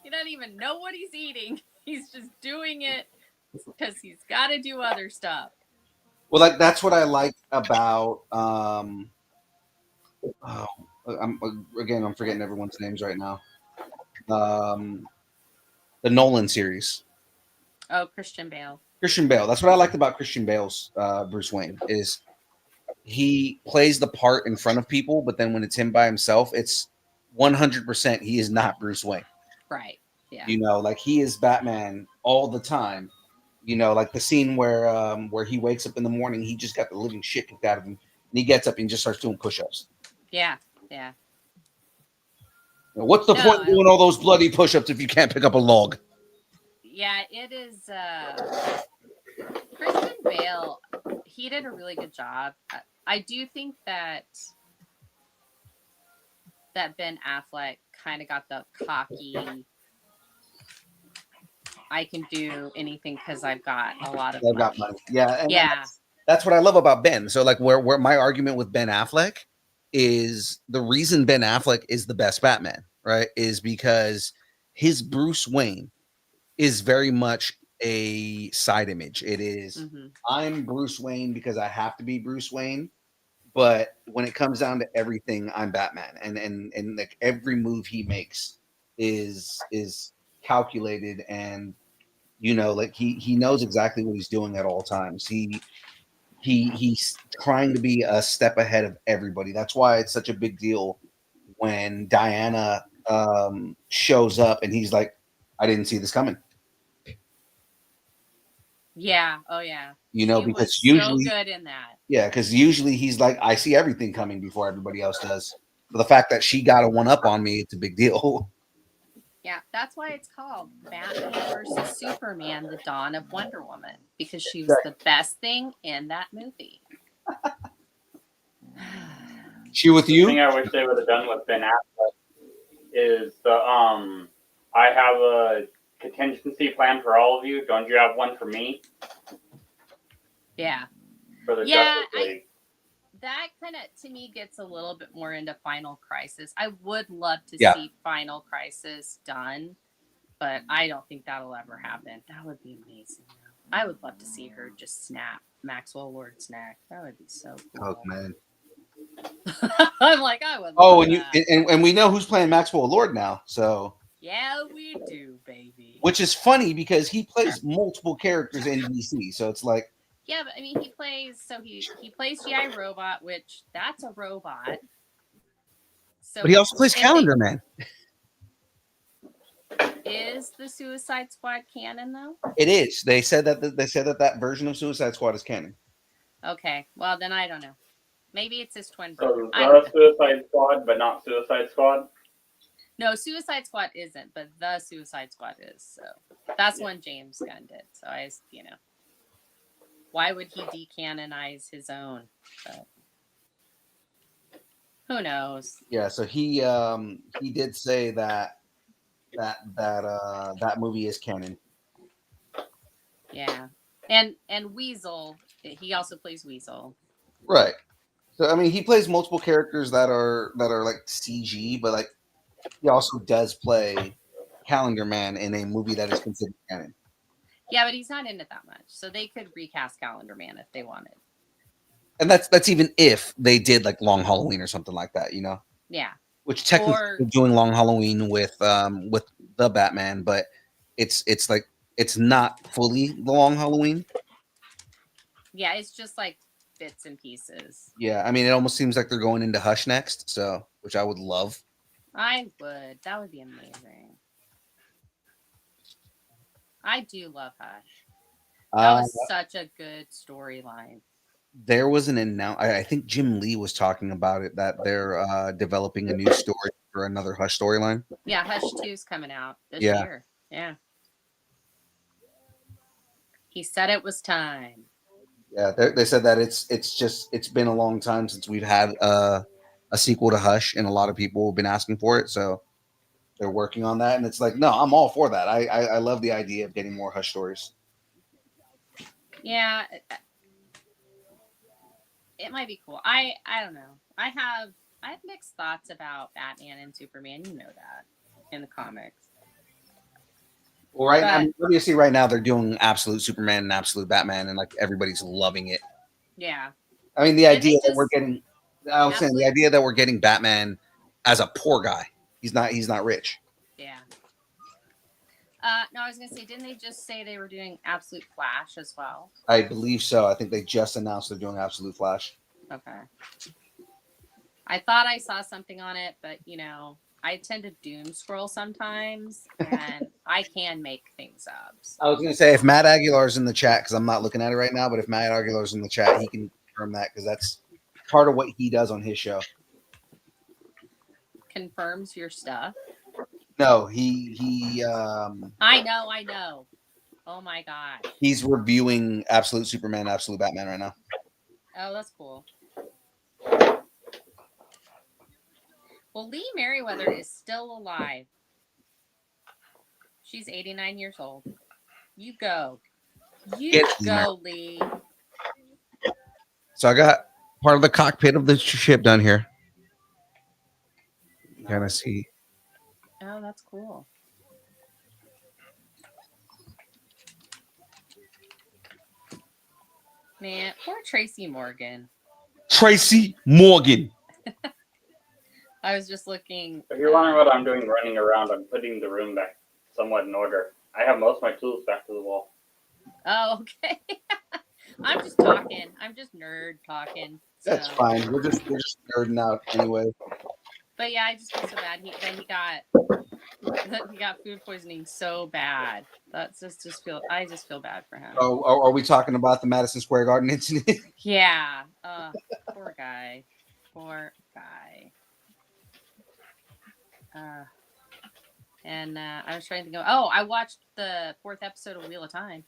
He doesn't even know what he's eating. He's just doing it because he's got to do other stuff. Well, like that's what I like about I'm forgetting everyone's names right now. The Nolan series. Oh, Christian Bale. Christian Bale. That's what I liked about Christian Bale's Bruce Wayne is he plays the part in front of people, but then when it's him by himself, it's 100% he is not Bruce Wayne. Right. Yeah. You know, like he is Batman all the time. You know, like the scene where he wakes up in the morning, he just got the living shit kicked out of him, and he gets up and just starts doing push-ups. Yeah. Yeah. Now, what's the point of doing all those bloody push-ups if you can't pick up a log? Yeah, it is. Christian Bale, he did a really good job. I do think that Ben Affleck kind of got the cocky, I can do anything because I've got a lot of money. Yeah, and yeah. That's what I love about Ben. So like where my argument with Ben Affleck is the reason Ben Affleck is the best Batman, right? Is because his Bruce Wayne is very much a side image. It is, I'm Bruce Wayne because I have to be Bruce Wayne. But when it comes down to everything, I'm Batman. And like every move he makes is calculated, and you know, like he knows exactly what he's doing at all times. He's trying to be a step ahead of everybody. That's why it's such a big deal when Diana shows up and he's like, I didn't see this coming. Yeah. Oh yeah. You know, He because was usually so good in that. Yeah, because usually he's like, I see everything coming before everybody else does. But the fact that she got a one up on me, it's a big deal. Yeah, that's why it's called Batman versus Superman: The Dawn of Wonder Woman, because she was the best thing in that movie. She with The you? thing I wish they would have done with Ben Affleck is I have a contingency plan for all of you. Don't you have one for me? Yeah. For the Yeah, Justice League. That kind of, to me, gets a little bit more into Final Crisis. I would love to see Final Crisis done, but I don't think that'll ever happen. That would be amazing. I would love to see her just snap Maxwell Lord's neck. That would be so cool. Oh man. I'm like, I would. Oh, love and that. and we know who's playing Maxwell Lord now. So Yeah, we do, baby. which is funny because he plays multiple characters in DC. So it's like, Yeah, but I mean, he plays GI Robot, which that's a robot. So but he also plays Calendar Man. Is the Suicide Squad canon though? It is. They said that version of Suicide Squad is canon. Okay, well then I don't know. Maybe it's his twin So brother. I don't know. Suicide Squad, but not Suicide Squad. No, Suicide Squad isn't, but the Suicide Squad is. So that's one James Gunn did. So why would he decanonize his own? But who knows? Yeah, so he did say that that movie is canon. Yeah, and Weasel, he also plays Weasel. Right. So I mean, he plays multiple characters that are like CG, but like he also does play Calendar Man in a movie that is considered canon. Yeah, but he's not in it that much, so they could recast Calendar Man if they wanted. And that's even if they did like Long Halloween or something like that, you know. Yeah. Which technically they're doing Long Halloween with the Batman, but it's like it's not fully the Long Halloween. Yeah, it's just like bits and pieces. Yeah, I mean, it almost seems like they're going into Hush next, so which I would love. I would. That would be amazing. I do love Hush. That was such a good storyline. There was an I think Jim Lee was talking about it, that they're developing a new story for another Hush storyline. Yeah, Hush 2's coming out this year. Yeah. He said it was time. Yeah, they said that it's been a long time since we've had a sequel to Hush, and a lot of people have been asking for it, so they're working on that. And it's like, no, I'm all for that. I love the idea of getting more Hush stories. Yeah, it might be cool. I don't know. I have mixed thoughts about Batman and Superman. You know that in the comics. Well, right now, obviously, right now they're doing Absolute Superman and Absolute Batman, and like everybody's loving it. Yeah. I mean, the idea that we're getting, I was saying, the idea that we're getting Batman as a poor guy. He's not rich. Yeah. No, I was gonna say, didn't they just say they were doing Absolute Flash as well? I believe so. I think they just announced they're doing Absolute Flash. Okay. I thought I saw something on it, but I tend to doom scroll sometimes, and I can make things up. So. I was going to say, if Matt Aguilar's in the chat, because I'm not looking at it right now, but if Matt Aguilar's in the chat, he can confirm that, because that's part of what he does on his show. Confirms your stuff? No, he I know. Oh my god. He's reviewing Absolute Superman, Absolute Batman right now. Oh, that's cool. Well, Lee Merriweather is still alive. She's 89 years old. You go. You go, Lee. So I got part of the cockpit of the ship done here. You kind of see. Oh, that's cool. Man, poor Tracy Morgan. Tracy Morgan. I was just looking. If you're wondering what I'm doing running around, I'm putting the room back somewhat in order. I have most of my tools back to the wall. Oh, okay. I'm just talking. I'm just nerd talking. So. That's fine. We're just nerding out anyway. But yeah, I just feel so bad. He got food poisoning so bad. That's I just feel bad for him. Oh, are we talking about the Madison Square Garden incident? Yeah. Poor guy. Poor guy. I was trying to go. Oh, I watched the 4th episode of Wheel of Time.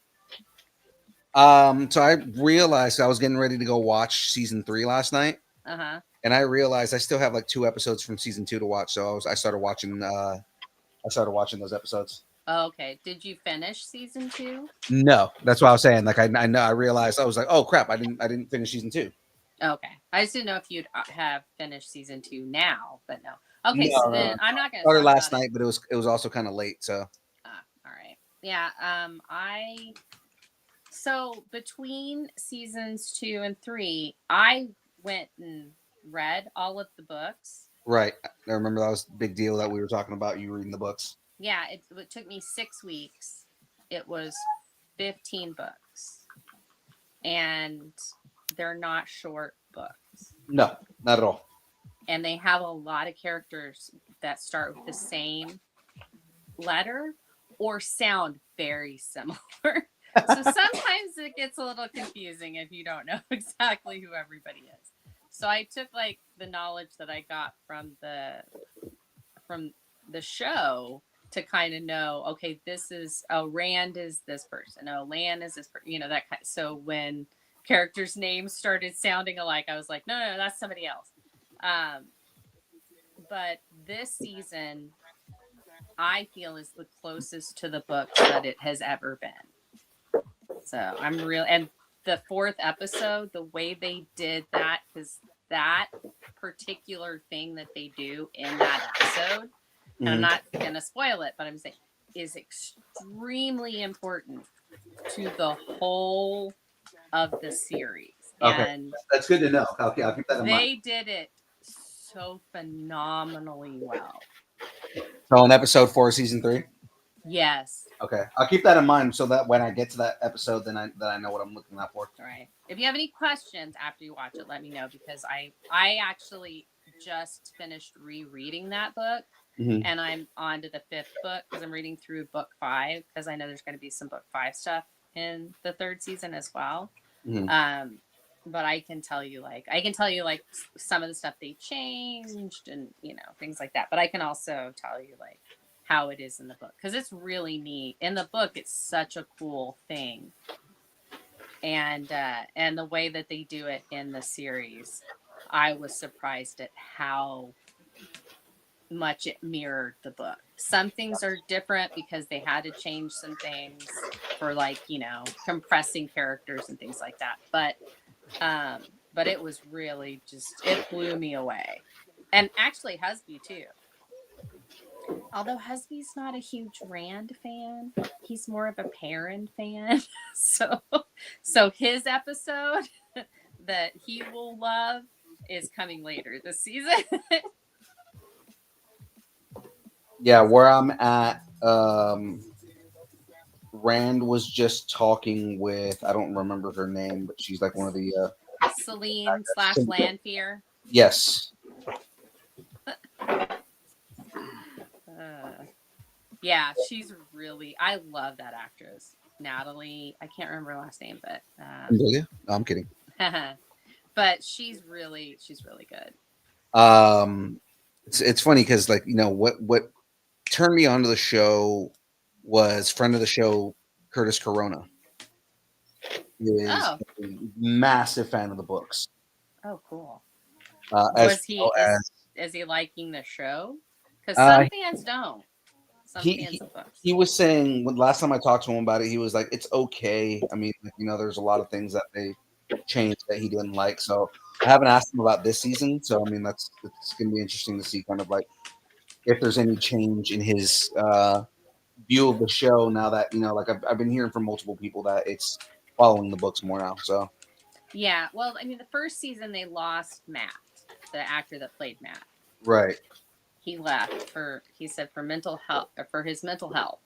So I realized I was getting ready to go watch season 3 last night. Uh-huh. And I realized I still have like 2 episodes from season 2 to watch. So I started watching those episodes. Oh, okay. Did you finish season 2? No, that's what I was saying. Like I know, I realized I was like, oh crap, I didn't finish season 2. Okay, I just didn't know if you'd have finished season 2 now, but no. Okay, no, so then I'm not gonna. Started last night, but it was also kind of late. So. All right. Yeah. So between seasons 2 and 3, I went and read all of the books. Right. I remember that was a big deal that we were talking about you reading the books. Yeah, it took me 6 weeks. It was 15 books. And they're not short books. No, not at all. And they have a lot of characters that start with the same letter or sound very similar. So sometimes it gets a little confusing if you don't know exactly who everybody is. So I took like the knowledge that I got from the show to kind of know, okay, this is Rand is this person, Lan is this person, that kind. So when characters' names started sounding alike, I was like, no, that's somebody else. But this season, I feel is the closest to the books that it has ever been. So I'm real, and the 4th episode, the way they did that, because that particular thing that they do in that episode, and I'm not going to spoil it, but I'm saying is extremely important to the whole of the series. Okay. And That's good to know. Okay, I'll keep that in mind. they did it so phenomenally well. So on episode 4, season 3. Yes. Okay, I'll keep that in mind so that when I get to that episode, then I know what I'm looking out for. All right. If you have any questions after you watch it, let me know, because I actually just finished rereading that book, and I'm on to the 5th book because I'm reading through book 5 because I know there's going to be some book 5 stuff in the 3rd season as well. But I can tell you like some of the stuff they changed and things like that. But I can also tell you like how it is in the book, because it's really neat. In the book, it's such a cool thing, and the way that they do it in the series, I was surprised at how much it mirrored the book. Some things are different because they had to change some things for compressing characters and things like that. But it was really it blew me away, and actually Husby too. Although Husby's not a huge Rand fan, he's more of a Perrin fan. So his episode that he will love is coming later this season. Yeah, where I'm at, Rand was just talking with, I don't remember her name, but she's like one of the Celine / Lanfear. Yes. Yeah, she's really. I love that actress, Natalie. I can't remember her last name, but No, I'm kidding. but she's really good. It's funny because what turned me onto the show was friend of the show Curtis Corona. He is a massive fan of the books. Oh, cool. Is he liking the show? Because some fans don't. He was saying last time I talked to him about it, he was like, it's okay. I mean, there's a lot of things that they changed that he didn't like. So I haven't asked him about this season. So I mean, it's going to be interesting to see kind of like if there's any change in his view of the show now that I've been hearing from multiple people that it's following the books more now. So yeah, well, I mean, the first season they lost Matt, the actor that played Matt. Right. He left for mental health, or for his mental health.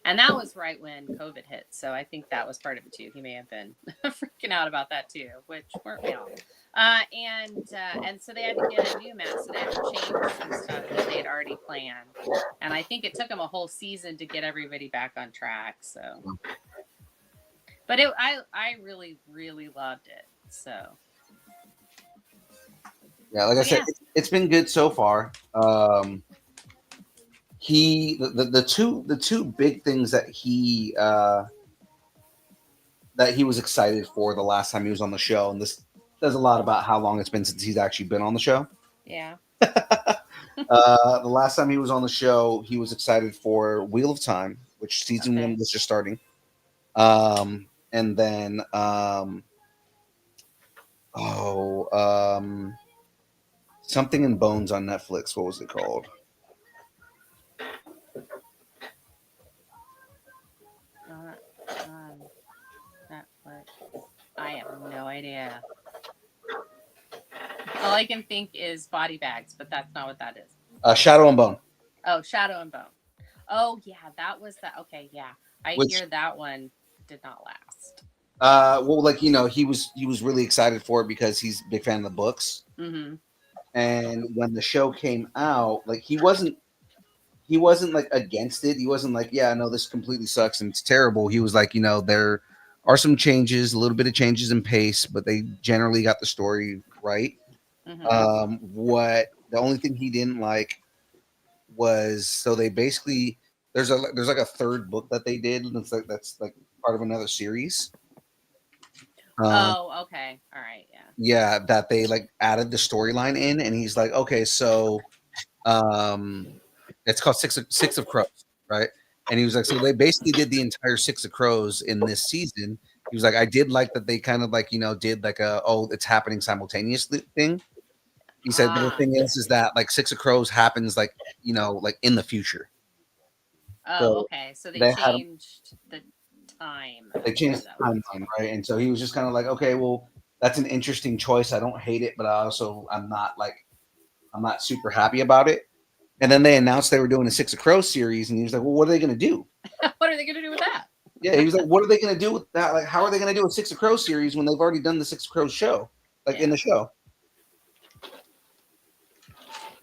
And that was right when COVID hit. So I think that was part of it too. He may have been freaking out about that too, which weren't we all. And so they had to get a new Matt. So they had to change some stuff that they had already planned. And I think it took them a whole season to get everybody back on track. So, but I really, really loved it. So. Yeah, like I said, it's been good so far. The two big things that he was excited for the last time he was on the show, and this says a lot about how long it's been since he's actually been on the show. Yeah. The last time he was on the show, he was excited for Wheel of Time, which season 1 was just starting. And then Something in Bones on Netflix. What was it called? Netflix. I have no idea. All I can think is Body Bags, but that's not what that is. Shadow and Bone. Oh, Shadow and Bone. Oh, yeah, that was that. Okay, yeah. I hear that one did not last. Well, he was really excited for it because he's a big fan of the books. Mm-hmm. And when the show came out, like he wasn't like against it. He wasn't like, yeah, no, this completely sucks and it's terrible. He was like, there are some changes, a little bit of changes in pace, but they generally got the story right. Mm-hmm. The only thing he didn't like was so they basically there's like a third book that they did, and that's like part of another series. Oh, okay. All right. Yeah. Yeah, that they like added the storyline in, and he's like, okay, so it's called Six of Crows, right? And he was like, so they basically did the entire Six of Crows in this season. He was like, I did like that they kind of like did like a it's happening simultaneously thing. He said, but the thing is that like Six of Crows happens like like in the future. Oh, So okay. So they they had changed the time. they changed the timeline, right? And so he was just kind of like, okay, well, that's an interesting choice. I don't hate it, but I'm not super happy about it. And then they announced they were doing a Six of Crows series, and he was like, well, what are they going to do? What are they going to do with that? Yeah, he was like, what are they going to do with that? Like, how are they going to do a Six of Crows series when they've already done the Six of Crows show, like in the show?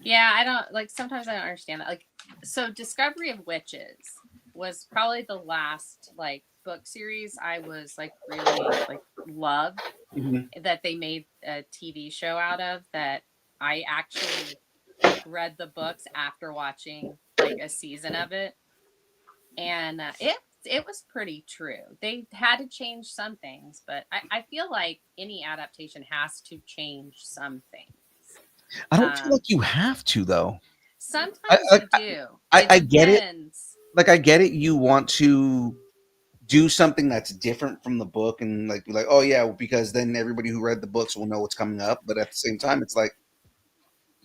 Yeah, I don't like. Sometimes I don't understand that. Like, so Discovery of Witches was probably the last like book series I was like really like loved that they made a TV show out of. That I actually read the books after watching like a season of it, and it was pretty true. They had to change some things, but I feel like any adaptation has to change some things. I don't feel like you have to, though. Sometimes you do. I get it. Like, I get it. You want to do something that's different from the book and like be like, oh yeah, because then everybody who read the books will know what's coming up. But at the same time, it's like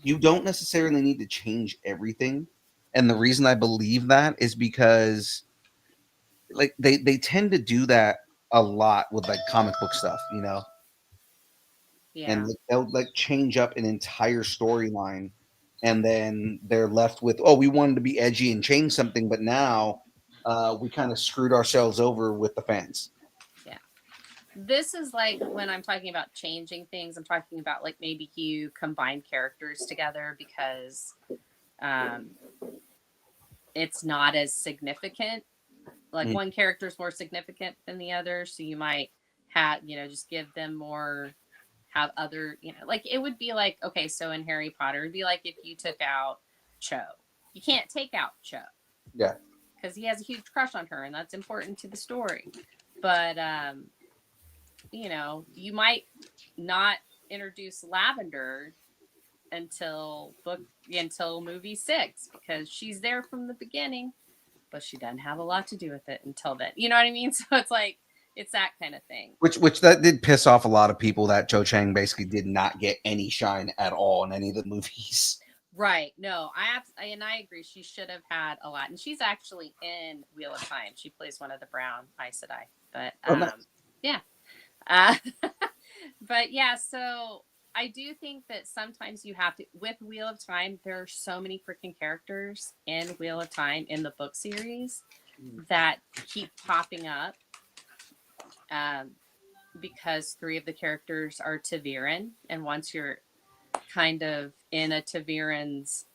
you don't necessarily need to change everything. And the reason I believe that is because like they tend to do that a lot with like comic book stuff, Yeah. And they'll like change up an entire storyline, and then they're left with, oh, we wanted to be edgy and change something, but now we kind of screwed ourselves over with the fans. Yeah. This is like when I'm talking about changing things, I'm talking about like maybe you combine characters together because it's not as significant. Like one character is more significant than the other, so you might have just give them more. Have other, like it would be like, okay, so in Harry Potter, it'd be like if you took out Cho. You can't take out Cho. Yeah. Because he has a huge crush on her, and that's important to the story. But, you might not introduce Lavender until movie 6 because she's there from the beginning, but she doesn't have a lot to do with it until then. You know what I mean? So it's like, it's that kind of thing. Which that did piss off a lot of people that Cho Chang basically did not get any shine at all in any of the movies. Right. No, I agree. She should have had a lot. And she's actually in Wheel of Time. She plays one of the brown Aes Sedai. But nice. Yeah. But yeah, so I do think that sometimes you have to, with Wheel of Time, there are so many freaking characters in Wheel of Time in the book series that keep popping up. Because 3 of the characters are Ta'Viren, and once you're kind of in a Ta'Viren's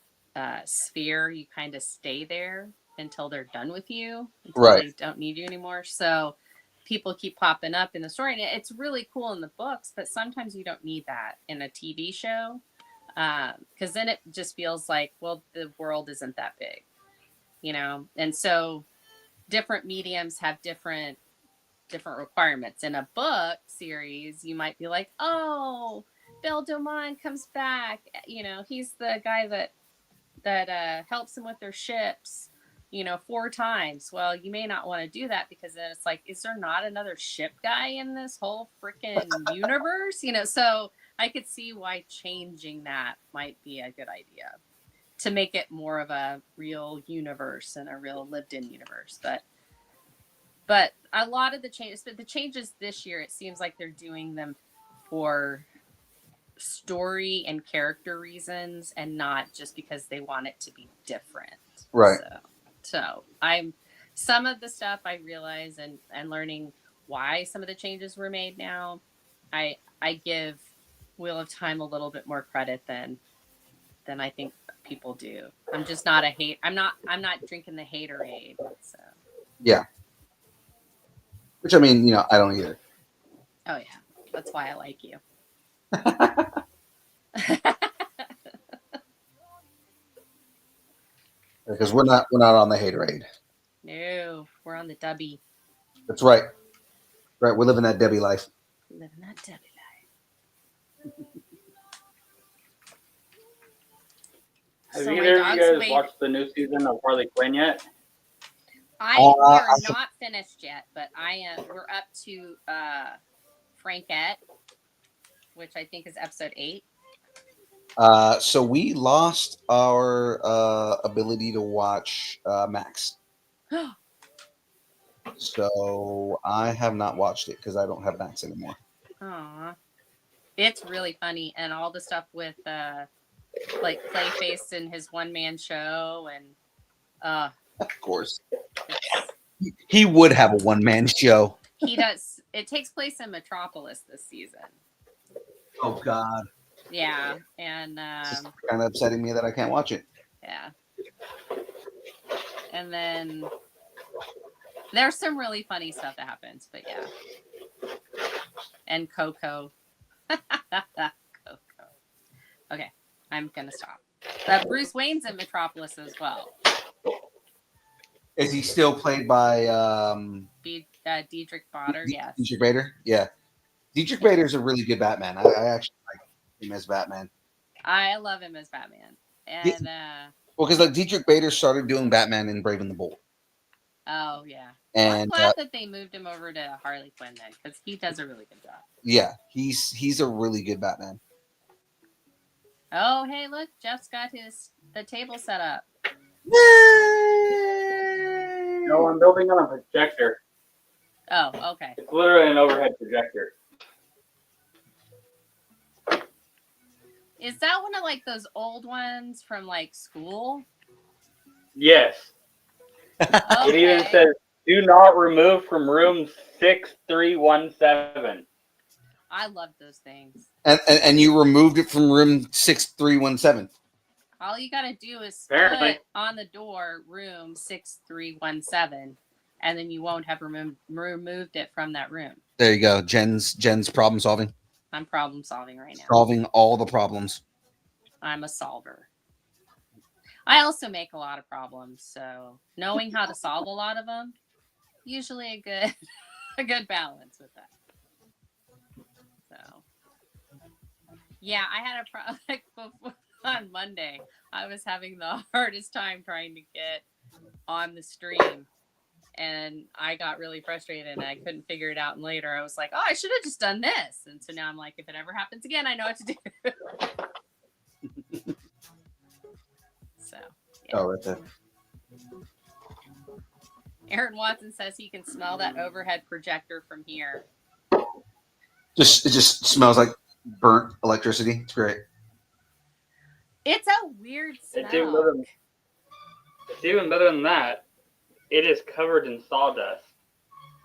sphere, you kind of stay there until they're done with you, until they don't need you anymore. So people keep popping up in the story, and it's really cool in the books, but sometimes you don't need that in a TV show, because then it just feels like, well, the world isn't that big, and so different mediums have different requirements. In a book series, you might be like, oh, Bel Domon comes back, he's the guy that helps them with their ships 4 times. Well, you may not want to do that because then it's like, is there not another ship guy in this whole freaking universe? So I could see why changing that might be a good idea to make it more of a real universe and a real lived in universe. But a lot of the changes this year, it seems like they're doing them for story and character reasons and not just because they want it to be different. Right. So some of the stuff I realize and learning why some of the changes were made now, I give Wheel of Time a little bit more credit than I think people do. I'm just not I'm not drinking the haterade. So. Yeah. Which, I mean, I don't either. Oh, yeah. That's why I like you. because we're not on the haterade. No, we're on the Dubby. That's right. Right, we're living that Debbie life. Living that Debbie life. Have So my either of dog's you guys made- watched the new season of Harley Quinn yet? We are not finished yet, but I am. We're up to Frankette, which I think is episode 8. So we lost our ability to watch Max. So I have not watched it because I don't have Max anymore. Aw. It's really funny, and all the stuff with like Clayface and his one-man show, and Of course. He would have a one-man show. he does. It takes place in Metropolis this season. Oh, God. Yeah, and It's kind of upsetting me that I can't watch it. yeah, and then there's some really funny stuff that happens, but yeah, and Coco. Coco. Okay, I'm gonna stop. But Bruce Wayne's in Metropolis as well. Is he still played by Diedrich Bader, yes. Dietrich Bader? Yeah. Dietrich Bader is a really good Batman. I actually like him as Batman. I love him as Batman. And Well, because like Dietrich Bader started doing Batman in Brave and the Bold. oh yeah. I'm And glad that they moved him over to Harley Quinn then, because he does a really good job. yeah, he's a really good Batman. Oh hey look, Jeff's got the table set up. No, I'm building on a projector. Oh, okay. It's literally an overhead projector. Is that one of like those old ones from like school? Yes. It even Okay. says, do not remove from room 6317. I love those things. And you removed it from room 6317. All you gotta do is Apparently. put on the door room 6317, and then you won't have removed it from that room. There you go. Jen's problem solving. I'm problem solving right now. Solving all the problems. I'm a solver. I also make a lot of problems, so knowing how to solve a lot of them, usually a good balance with that. So, yeah, I had a problem like before, on Monday. I was having the hardest time trying to get on the stream, and I got really frustrated and I couldn't figure it out. And later I was like, oh, I should have just done this. And so now I'm like, if it ever happens again, I know what to do. So, yeah. Oh, right there. Aaron Watson says he can smell that overhead projector from here. It just smells like burnt electricity. It's great. It's a weird It's even smell. better than that. It is covered in sawdust.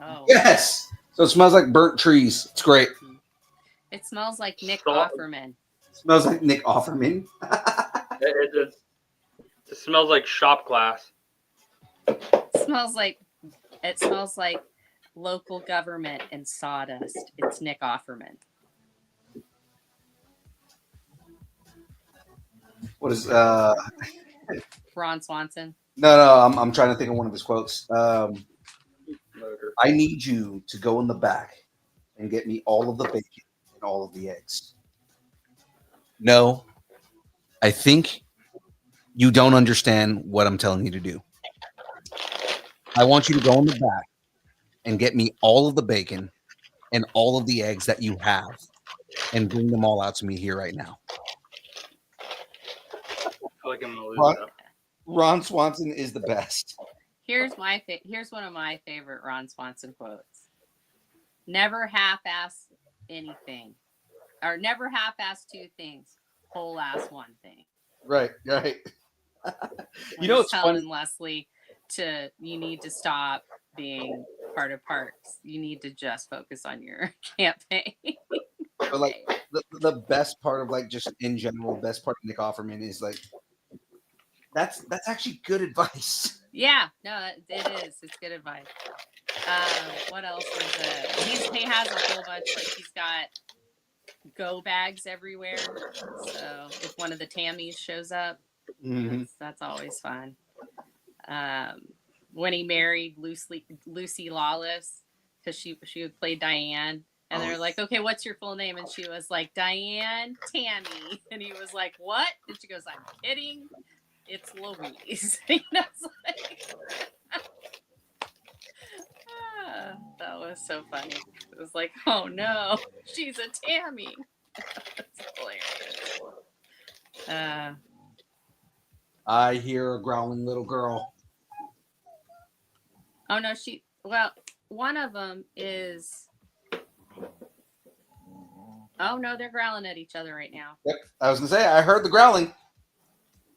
Oh, Yes. So it smells like burnt trees. It's great. it smells like Nick Stop. Offerman. It smells like Nick Offerman. It smells like shop glass. It smells like local government and sawdust. It's Nick Offerman. What is Ron Swanson. No, I'm trying to think of one of his quotes. Motor. I need you to go in the back and get me all of the bacon and all of the eggs. No, I think you don't understand what I'm telling you to do. I want you to go in the back and get me all of the bacon and all of the eggs that you have and bring them all out to me here right now. I feel like I'm gonna lose What? that. Ron Swanson is the best. Here's one of my favorite Ron Swanson quotes. Never half-ass anything. Or never half-ass two things. Whole-ass one thing. Right. When You know he's what's telling funny? Leslie you need to stop being part of parks. You need to just focus on your campaign. But like the best part of like just in general, best part of Nick Offerman is like that's actually good advice. Yeah, no, it is. It's good advice. What else is it? He has a whole bunch. Like he's got go bags everywhere. So if one of the Tammys shows up, Mm-hmm. that's always fun. when he married Lucy Lawless, because she would play Diane. And they're like, okay, what's your full name? And she was like, Diane Tammy. And he was like, what? And she goes, I'm kidding. It's Louise. You know, it's like, that was so funny. It was like, oh no, she's a Tammy. That's hilarious. I hear a growling little girl. Oh no, well, one of them is. Oh no, they're growling at each other right now. Yep. I was gonna say I heard the growling.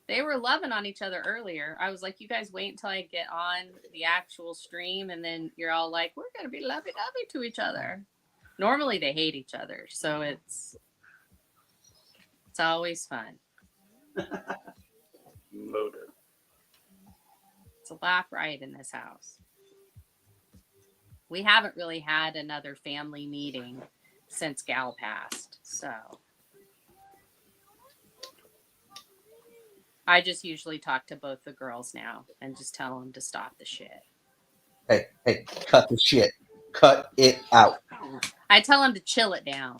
They were loving on each other earlier. I was like, you guys wait until I get on the actual stream, and then you're all like, we're gonna be lovey-dovey to each other. Normally they hate each other, so it's always fun. Motor. It's a laugh riot in this house. We haven't really had another family meeting since Gal passed, so I just usually talk to both the girls now and just tell them to stop the shit. Hey, cut the shit. Cut it out. I tell them to chill it down.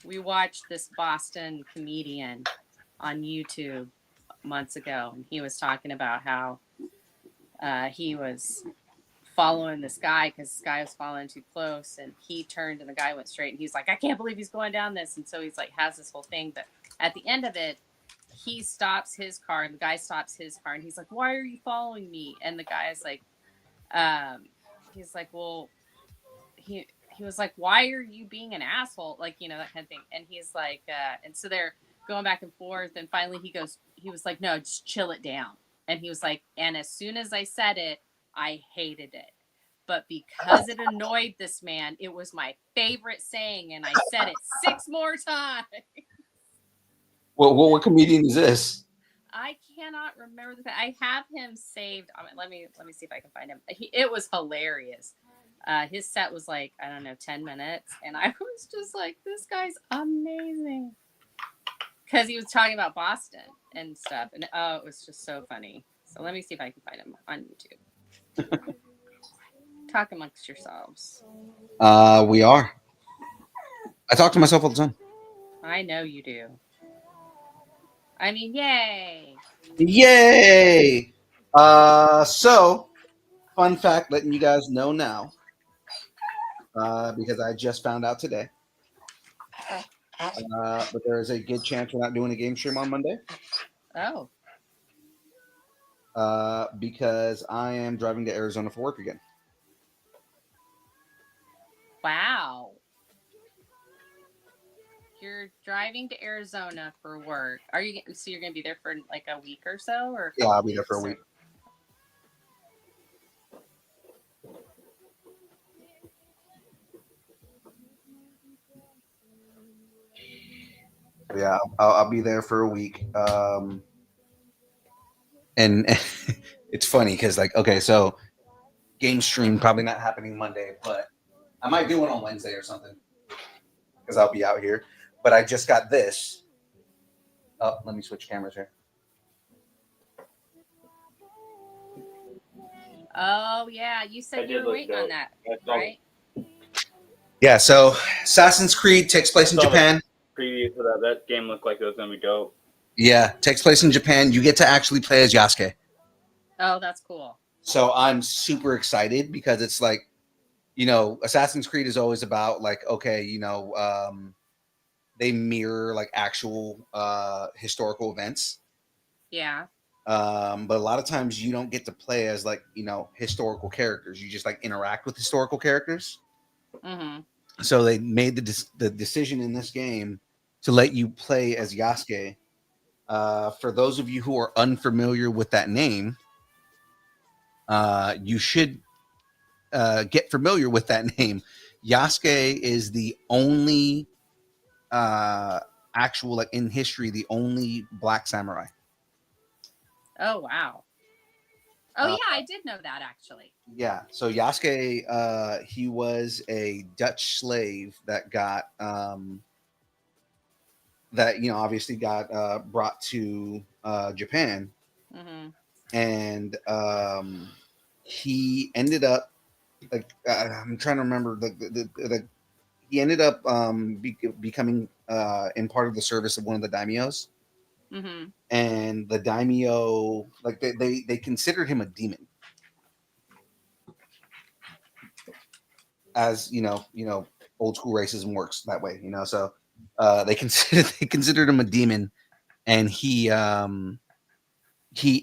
We watched this Boston comedian on YouTube months ago, and he was talking about how he was following this guy because this guy was following too close, and he turned and the guy went straight, and he's like, I can't believe he's going down this. And so he's like, has this whole thing, but at the end of it, he stops his car and the guy stops his car, and he's like, why are you following me? And the guy is like, he's like, well, he was like, why are you being an asshole? Like, you know, that kind of thing. And he's like, and so they're going back and forth, and finally he was like, no, just chill it down. And he was like, and as soon as I said it, I hated it. But because it annoyed this man, it was my favorite saying, and I said it 6 more times. Well, what comedian is this? I cannot remember I have him saved. I mean, let me see if I can find him. It was hilarious. His set was like, I don't know, 10 minutes, and I was just like, this guy's amazing. Because he was talking about Boston and stuff, and it was just so funny. So let me see if I can find him on YouTube. Talk amongst yourselves. We are. I talk to myself all the time. I know you do. I mean, yay! Yay! So, fun fact, letting you guys know now, because I just found out today. But there is a good chance we're not doing a game stream on Monday. Oh. Because I am driving to Arizona for work again. Wow. You're driving to Arizona for work. So you're going to be there for like a week or so? Or yeah, I'll be there for a week. Yeah, I'll be there for a week. And it's funny because, like, okay, so game stream probably not happening Monday, but I might do it on Wednesday or something because I'll be out here. But I just got this. Oh, let me switch cameras here. Oh, yeah. You said you were waiting on that, right? Yeah, so Assassin's Creed takes place in Japan. Preview for that game looked like it was going to be dope. Yeah, takes place in Japan. You get to actually play as Yasuke. Oh, that's cool. So I'm super excited because it's like, you know, Assassin's Creed is always about like, okay, you know, they mirror like actual historical events. Yeah. But a lot of times you don't get to play as like, you know, historical characters. You just like interact with historical characters. Mm-hmm. So they made the decision in this game to let you play as Yasuke. For those of you who are unfamiliar with that name, you should get familiar with that name. Yasuke is the only actual, like in history, the only black samurai. Oh, wow. Oh, yeah, I did know that actually. Yeah. So Yasuke, he was a Dutch slave that got, that, you know, obviously got brought to Japan, Mm-hmm. and he ended up like I'm trying to remember the he ended up becoming in part of the service of one of the daimyos, Mm-hmm. and the daimyo like they considered him a demon, as old school racism works that way, so they considered him a demon, and he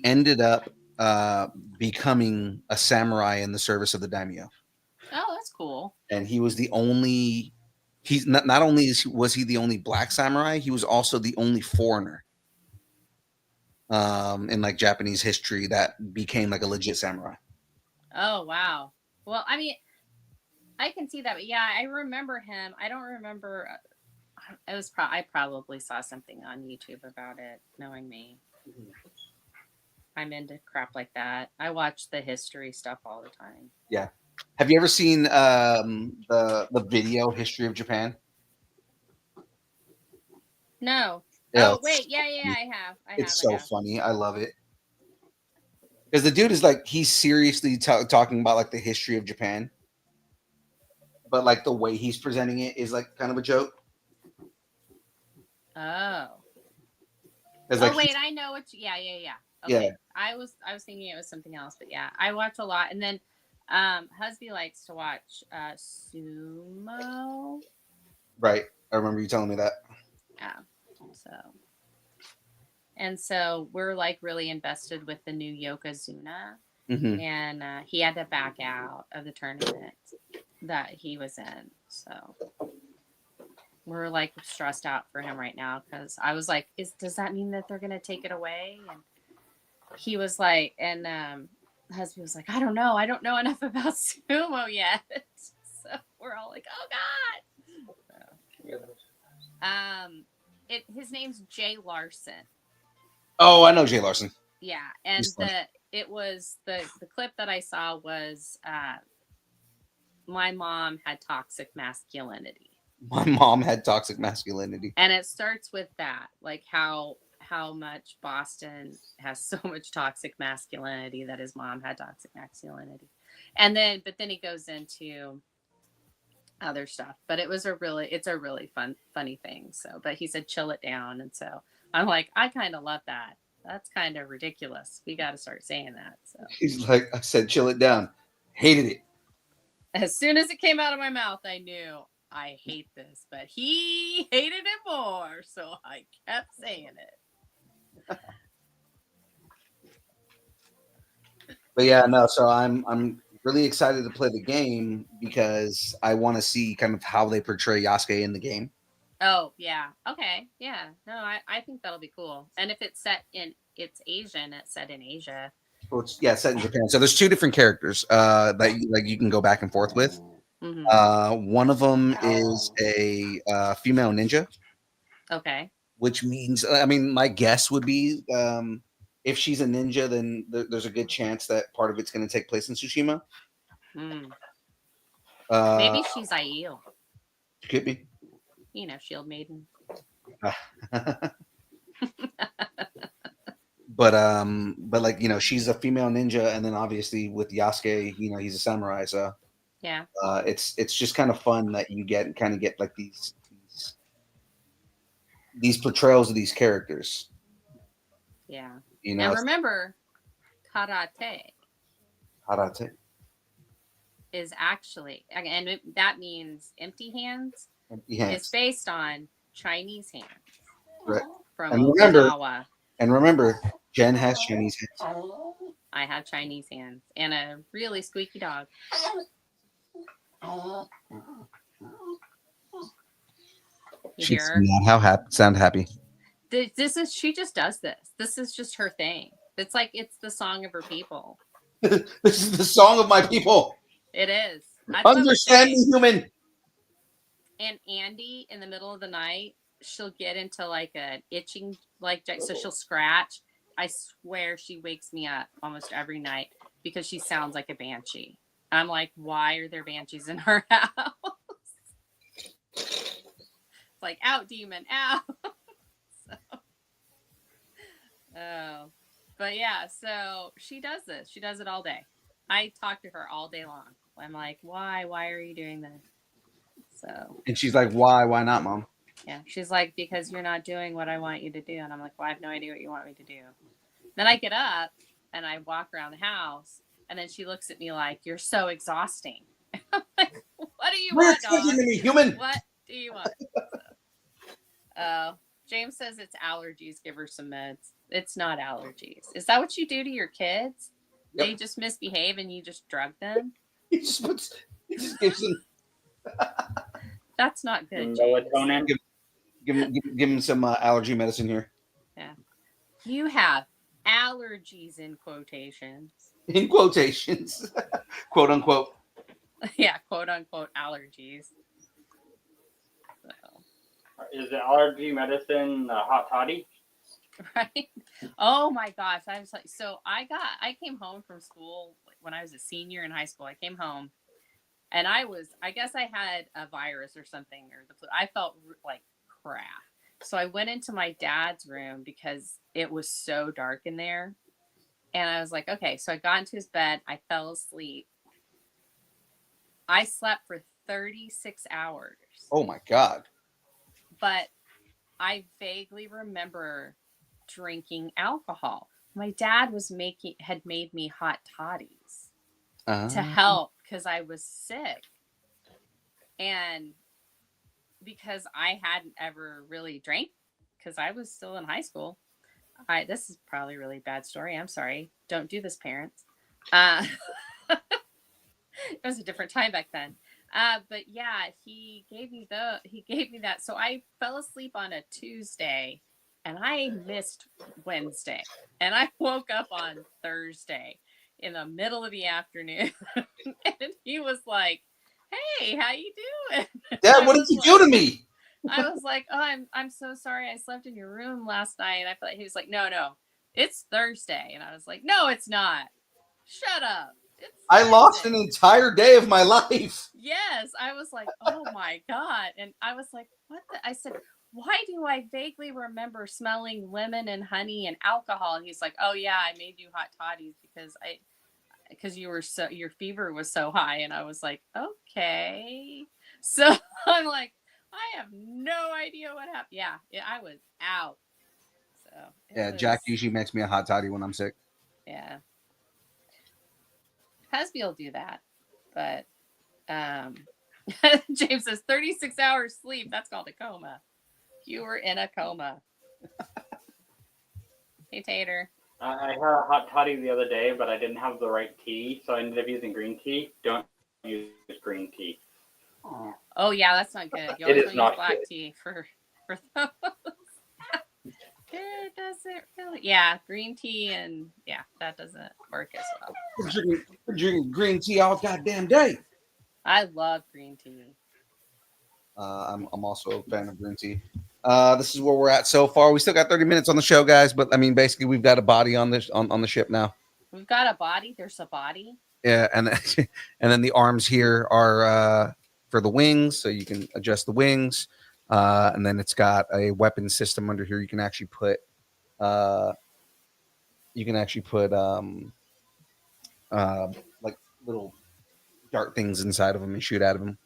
ended up becoming a samurai in the service of the daimyo, Oh, that's cool. and he was the only. He's not only was he the only black samurai, he was also the only foreigner in like Japanese history that became like a legit samurai. Oh, wow. Well, I mean, I can see that, but yeah, I remember him. I don't remember. It was I probably saw something on YouTube about it. Knowing me, I'm into crap like that. I watch the history stuff all the time. Yeah. Have you ever seen the video History of Japan? No. Yeah, Oh wait, yeah, I have. it's so funny. I love it because the dude is like he's seriously talking about like the history of Japan, but like the way he's presenting it is like kind of a joke. Oh. It's like Oh wait, I know what. Yeah. Okay. Yeah. I was thinking it was something else, but yeah, I watch a lot, and then husband likes to watch sumo. Right. I remember you telling me that. Yeah. So we're like really invested with the new Yokozuna, Mm-hmm. and he had to back out of the tournament that he was in. So we're like stressed out for him right now because I was like, does that mean that they're gonna take it away? And he was like, and husband was like, I don't know enough about sumo yet. So we're all like, oh god. So, his name's Jay Larson. Oh, I know Jay Larson. Yeah, and He's funny. the clip that I saw was my mom had toxic masculinity. My mom had toxic masculinity. And it starts with that, like how much Boston has so much toxic masculinity that his mom had toxic masculinity. And then he goes into other stuff. But it's a really funny thing. So, but he said chill it down, and so I'm like, I kind of love that. That's kind of ridiculous. We got to start saying that. So He's like, I said, chill it down. Hated it. as soon as it came out of my mouth, I knew I hate this, but he hated it more. So I kept saying it. But yeah, no. So I'm really excited to play the game because I want to see kind of how they portray Yasuke in the game. Oh yeah. Okay. Yeah. No, I think that'll be cool. And if it's set in it's set in Asia. Well, it's set in Japan. So there's two different characters that you can go back and forth with. Mm-hmm. One of them is a female ninja. Okay. Which means, I mean, my guess would be if she's a ninja, then there's a good chance that part of it's going to take place in Tsushima. Mm. Maybe she's Aiel. Could be. Shield Maiden. But like she's a female ninja, and then obviously with Yasuke, he's a samurai. So yeah, it's just kind of fun that you get like these portrayals of these characters. Yeah, and remember, karate is actually, and that means empty hands. Empty hands. It's based on Chinese hands. Right. From Okinawa. And remember, Jen has Chinese hands. I have Chinese hands and a really squeaky dog. She's not sound happy. She just does this. This is just her thing. It's like it's the song of her people. This is the song of my people. It is. Understand me, human. And Andy, in the middle of the night, she'll get into like an itching, so she'll scratch. I swear she wakes me up almost every night because she sounds like a banshee. I'm like, why are there banshees in her house? It's like, out, demon, out. So, Oh, but yeah, so she does this. She does it all day. I talk to her all day long. I'm like, why? Why are you doing this? So And she's like, why? Why not, Mom? yeah, she's like, because you're not doing what I want you to do. And I'm like, well, I have no idea what you want me to do. Then I get up and I walk around the house, and then she looks at me like, you're so exhausting. I'm like, what do you We're want, talking dog? to me, human. What do you want? James says it's allergies. Give her some meds. It's not allergies. Is that what you do to your kids? Yep. They just misbehave and you just drug them? He just gives him, That's not good, James. Melatonin. give him some allergy medicine here. You have allergies in quotations. In quotations, quote unquote. Yeah, quote unquote allergies. So, Is the allergy medicine hot toddy? right? Oh my gosh. I was like, so I came home from school when I was a senior in high school. I came home and I guess I had a virus or something, or the flu. I felt like crap. So I went into my dad's room because it was so dark in there. And I was like, okay. So I got into his bed. I fell asleep. I slept for 36 hours. Oh my God. But I vaguely remember drinking alcohol. My dad had made me hot toddies to help because I was sick. And because I hadn't ever really drank because I was still in high school. This is probably a really bad story. I'm sorry. Don't do this, parents. It was a different time back then. But yeah, he gave me that. So I fell asleep on a Tuesday and I missed Wednesday. And I woke up on Thursday in the middle of the afternoon. And he was like, hey, how you doing? Dad, what did you do to me? I was like, oh, I'm so sorry. I slept in your room last night. And I felt like he was like, no, it's Thursday. And I was like, no, it's not. Shut up. I lost an entire day of my life. Yes. I was like, oh my God. And I was like, what I said, why do I vaguely remember smelling lemon and honey and alcohol? And he's like, oh yeah, I made you hot toddies because your fever was so high. And I was like, okay. So I'm like, I have no idea what happened. Yeah, I was out. So Jack usually makes me a hot toddy when I'm sick. Yeah. Husby will do that. But James says 36 hours sleep. That's called a coma. You were in a coma. Hey, Tater. I had a hot toddy the other day, but I didn't have the right tea, so I ended up using green tea. Don't use green tea. Oh yeah, that's not good. You It always is want to use not black good. tea for those. It doesn't really. Yeah, green tea and yeah, that doesn't work as well. We're drinking green tea all goddamn day. I love green tea. I'm also a fan of green tea. This is where we're at so far. We still got 30 minutes on the show, guys, but I mean, basically, we've got a body on this on the ship now. We've got a body. There's a body. Yeah, and then the arms here are for the wings, so you can adjust the wings. And then it's got a weapon system under here. You can actually put like little dart things inside of them and shoot out of them.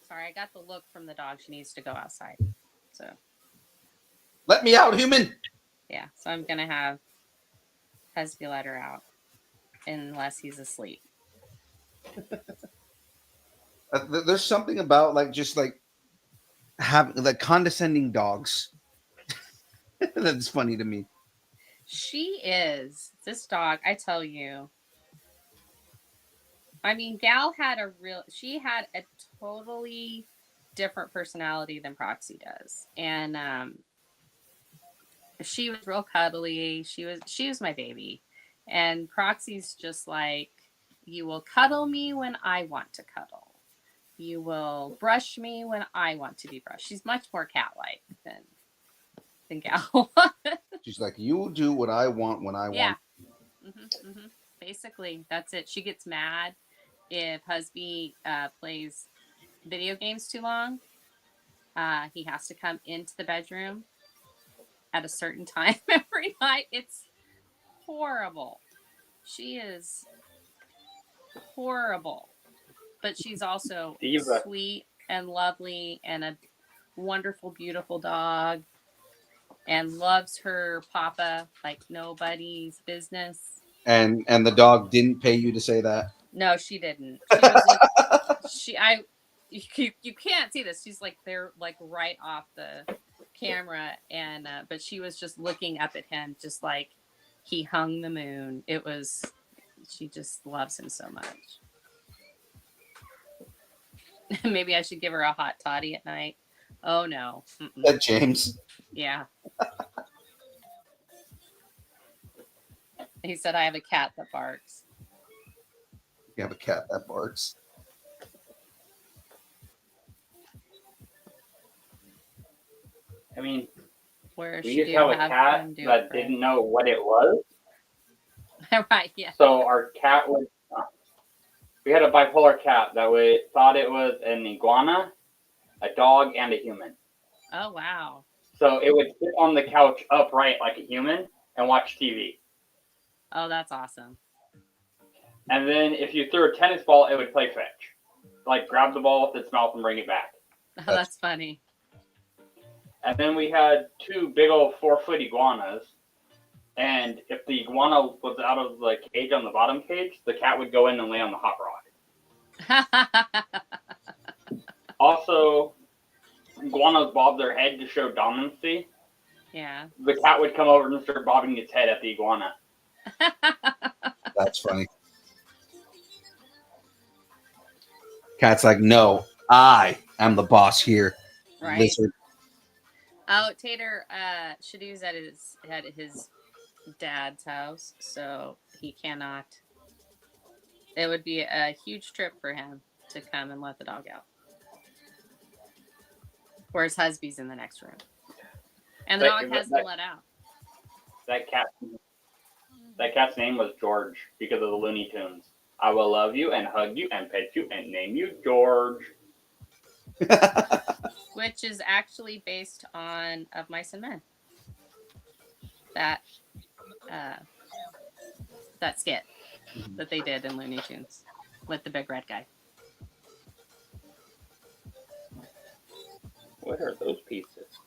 Sorry, I got the look from the dog. She needs to go outside. So Let me out, human. yeah, so I'm gonna have Husby let her out unless he's asleep. There's something about just having condescending dogs that's funny to me. She is this dog. I tell you. I mean, Gal had she had a totally different personality than Proxy does, and she was real cuddly. She was my baby, and Proxy's just like, you will cuddle me when I want to cuddle. You will brush me when I want to be brushed. She's much more cat-like than Gal. She's like, you will do what I want when I want. Basically, that's it. She gets mad if Husby plays video games too long, he has to come into the bedroom at a certain time every night. It's horrible. She is horrible, but she's also Diva. sweet and lovely and a wonderful, beautiful dog, and loves her papa like nobody's business. And the dog didn't pay you to say that. No, she didn't. She was you can't see this. She's like they're like right off the camera, and but she was just looking up at him, just like he hung the moon. It was, she just loves him so much. Maybe I should give her a hot toddy at night. Oh no. That James. Yeah. He said I have a cat that barks. You have a cat that barks. I mean, Where we she used do to have a have cat him do that it for didn't know what it was. right, yeah. So our cat would. We had a bipolar cat that we thought it was an iguana, a dog, and a human. Oh wow. So it would sit on the couch upright like a human and watch TV. Oh, that's awesome. And then if you threw a tennis ball, it would play fetch. Like grab the ball with its mouth and bring it back. Oh, that's funny. And then we had two big old 4-foot iguanas. And if the iguana was out of the cage on the bottom cage, the cat would go in and lay on the hot rod. Also, iguanas bob their head to show dominancy. Yeah. The cat would come over and start bobbing its head at the iguana. That's funny. Cat's like, no, I am the boss here. Right. Lizard. Oh, Tater, Shadoo's at his dad's house, so he cannot. It would be a huge trip for him to come and let the dog out. Whereas Husby's in the next room, and the dog hasn't been let out. That cat's name was George because of the Looney Tunes. I will love you and hug you and pet you and name you George. Which is actually based on Of Mice and Men. That skit that they did in Looney Tunes with the big red guy. What are those pieces?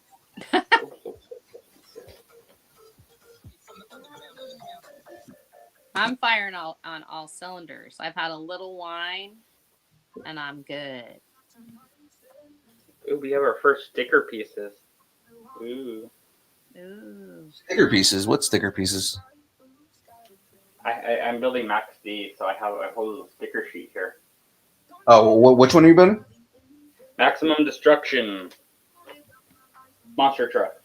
I'm firing on all cylinders. I've had a little wine, and I'm good. Ooh, we have our first sticker pieces. Ooh. Ooh. Sticker pieces. What sticker pieces? I'm building Max D, so I have a whole little sticker sheet here. Oh, which one are you building? Maximum Destruction. Monster truck.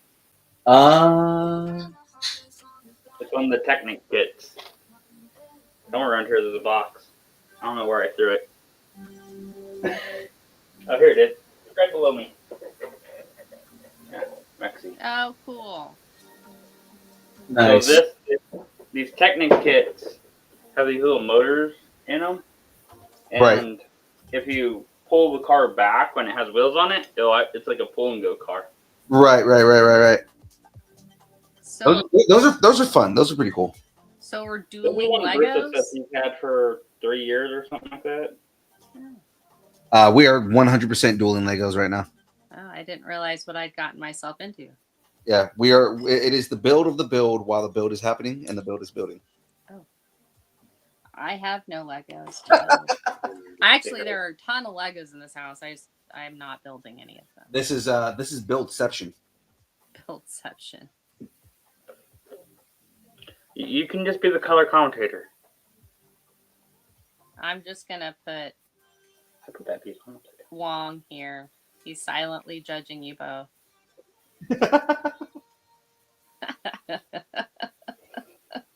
It's one of the Technic kits. Somewhere around here there's a box. I don't know where I threw it. Oh, here it is. It's right below me. Yeah, Maxi. Oh, cool. Nice. So these Technic kits have these little motors in them. And Right. if you pull the car back when it has wheels on it, it's like a pull and go car. Right. So, Those are fun. Those are pretty cool. so we're The dueling one Bruce Legos? says he's had for 3 years or something like that. We are 100% dueling Legos right now. Oh, I didn't realize what I'd gotten myself into. Yeah, we are. It is the build of the build while the build is happening and the build is building. I have no Legos. To build. Actually, there are a ton of Legos in this house. I'm not building any of them. This is Buildception. Buildception. You can just be the color commentator. I'm just gonna put I put that piece on. Wong here. He's silently judging you both.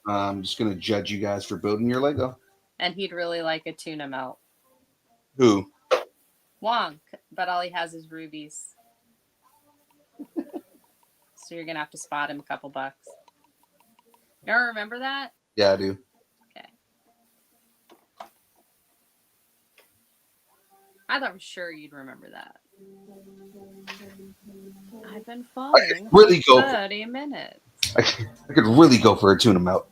I'm just gonna judge you guys for building your Lego. And he'd really like a tuna melt. Who? Wong, but all he has is rubies. So you're gonna have to spot him a couple bucks. You ever remember that? Yeah, I do. Okay. I thought for sure you'd remember that. I've been falling really for go for- 30 minutes. I could really go for a tuna melt.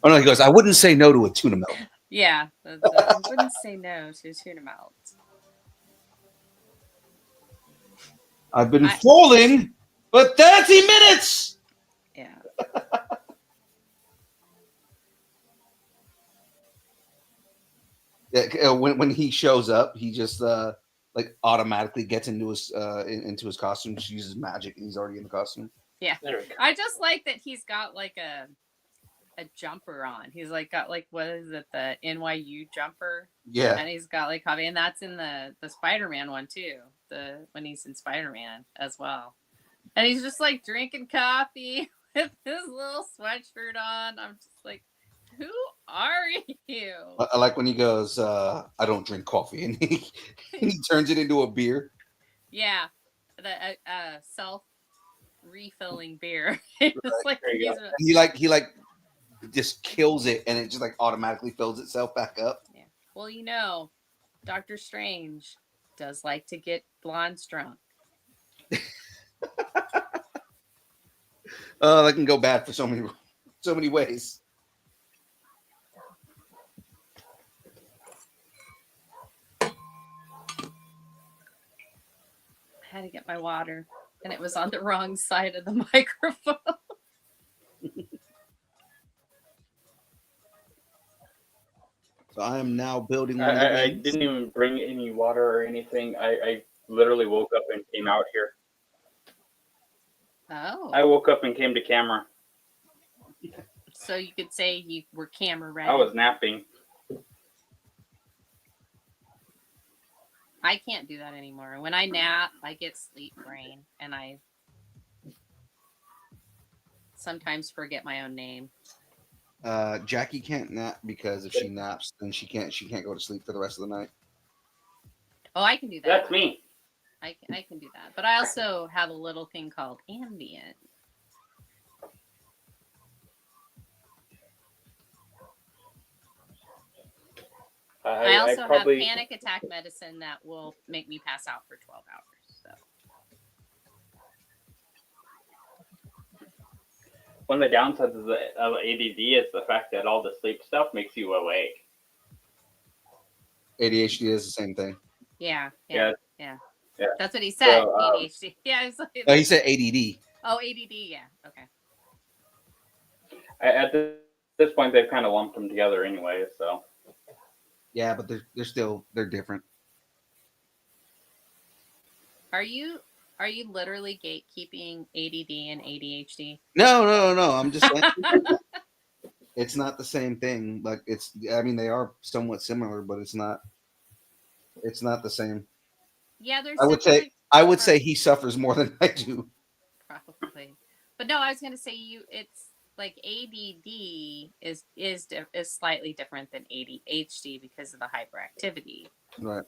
Oh no, he goes, I wouldn't say no to a tuna melt. Yeah, I wouldn't say no to tuna melt. I've been falling for 30 minutes. Yeah. Yeah, when he shows up, he just like automatically gets into his costume. Just uses magic, and he's already in the costume. Yeah. There we go. I just like that he's got like a jumper on. He's like got like, what is it, the NYU jumper? Yeah, And he's got like coffee, and that's in the Spider-Man one too. When he's in Spider-Man as well. And he's just like drinking coffee with his little sweatshirt on. I'm just like, who are you? I like when he goes, I don't drink coffee, and he turns it into a beer. Yeah, the self refilling beer. It's like There you go. And he just kills it, and it just like automatically fills itself back up. Yeah. Well, you know, Doctor Strange does like to get blondes drunk. That can go bad for so many ways. I had to get my water, and it was on the wrong side of the microphone. So I am now building one of the I wings. didn't even bring any water or anything. I literally woke up and came out here. Oh, I woke up and came to camera. so you could say you were camera ready. I was napping. I can't do that anymore. When I nap, I get sleep brain, and I sometimes forget my own name. Jackie can't nap because if she naps, then she can't go to sleep for the rest of the night. Oh, I can do that. That's me. I can do that. But I also have a little thing called ambient. I also have panic attack medicine that will make me pass out for 12 hours. So One of the downsides of ADD is the fact that all the sleep stuff makes you awake. ADHD is the same thing. yeah. Yeah. That's what he said. So, ADHD. Yeah. It's like, He said ADD. oh, ADD. Yeah. Okay. At this point, they've kind of lumped them together anyway. So Yeah, but they're different. Are you literally gatekeeping ADD and ADHD? No. I'm just saying it's not the same thing. Like they are somewhat similar, but it's not the same. Yeah, there's. I would say he suffers more than I do. Probably, but no, I was gonna say it's like ADD is slightly different than ADHD because of the hyperactivity. Right.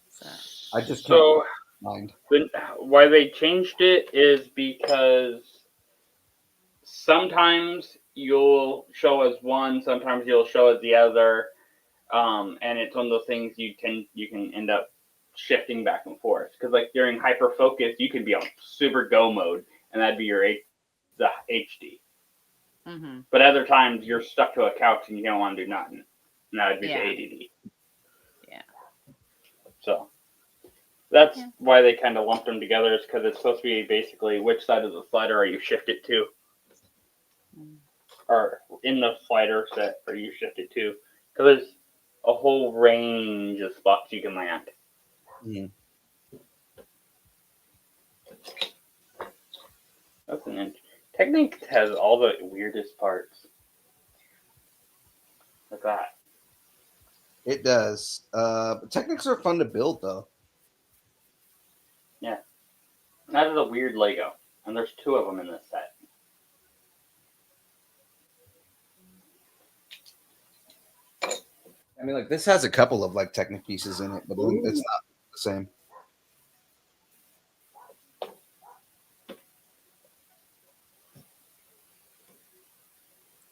So I just can't mind. Why they changed it is because sometimes you'll show as one, sometimes you'll show as the other, and it's one of those things you can end up shifting back and forth. Because like during hyper focus, you can be on super go mode, and that'd be the HD. mm-hmm. But other times you're stuck to a couch and you don't want to do nothing, and that would be the ADD. Yeah. So that's why they kind of lumped them together, is because it's supposed to be basically which side of the slider are you shifted to, or in the slider set are you shifted to? Because there's a whole range of spots you can land. Mm-hmm. That's an Technic has all the weirdest parts. Like that. It does. But Technics are fun to build, though. Yeah. That is a weird Lego, and there's 2 of them in this set. I mean, like this has a couple of like Technic pieces in it, but it's not the same.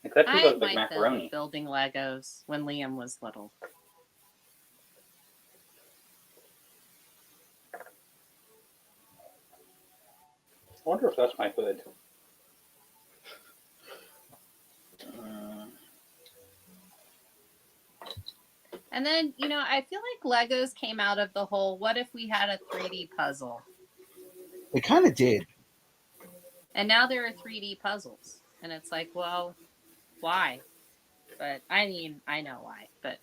Except he I looks like might build macaroni. building Legos when Liam was little. wonder if that's my hood. And then, I feel like Legos came out of the whole, what if we had a 3D puzzle? They kind of did. And now there are 3D puzzles. And it's like, well, why? But I mean, I know why, but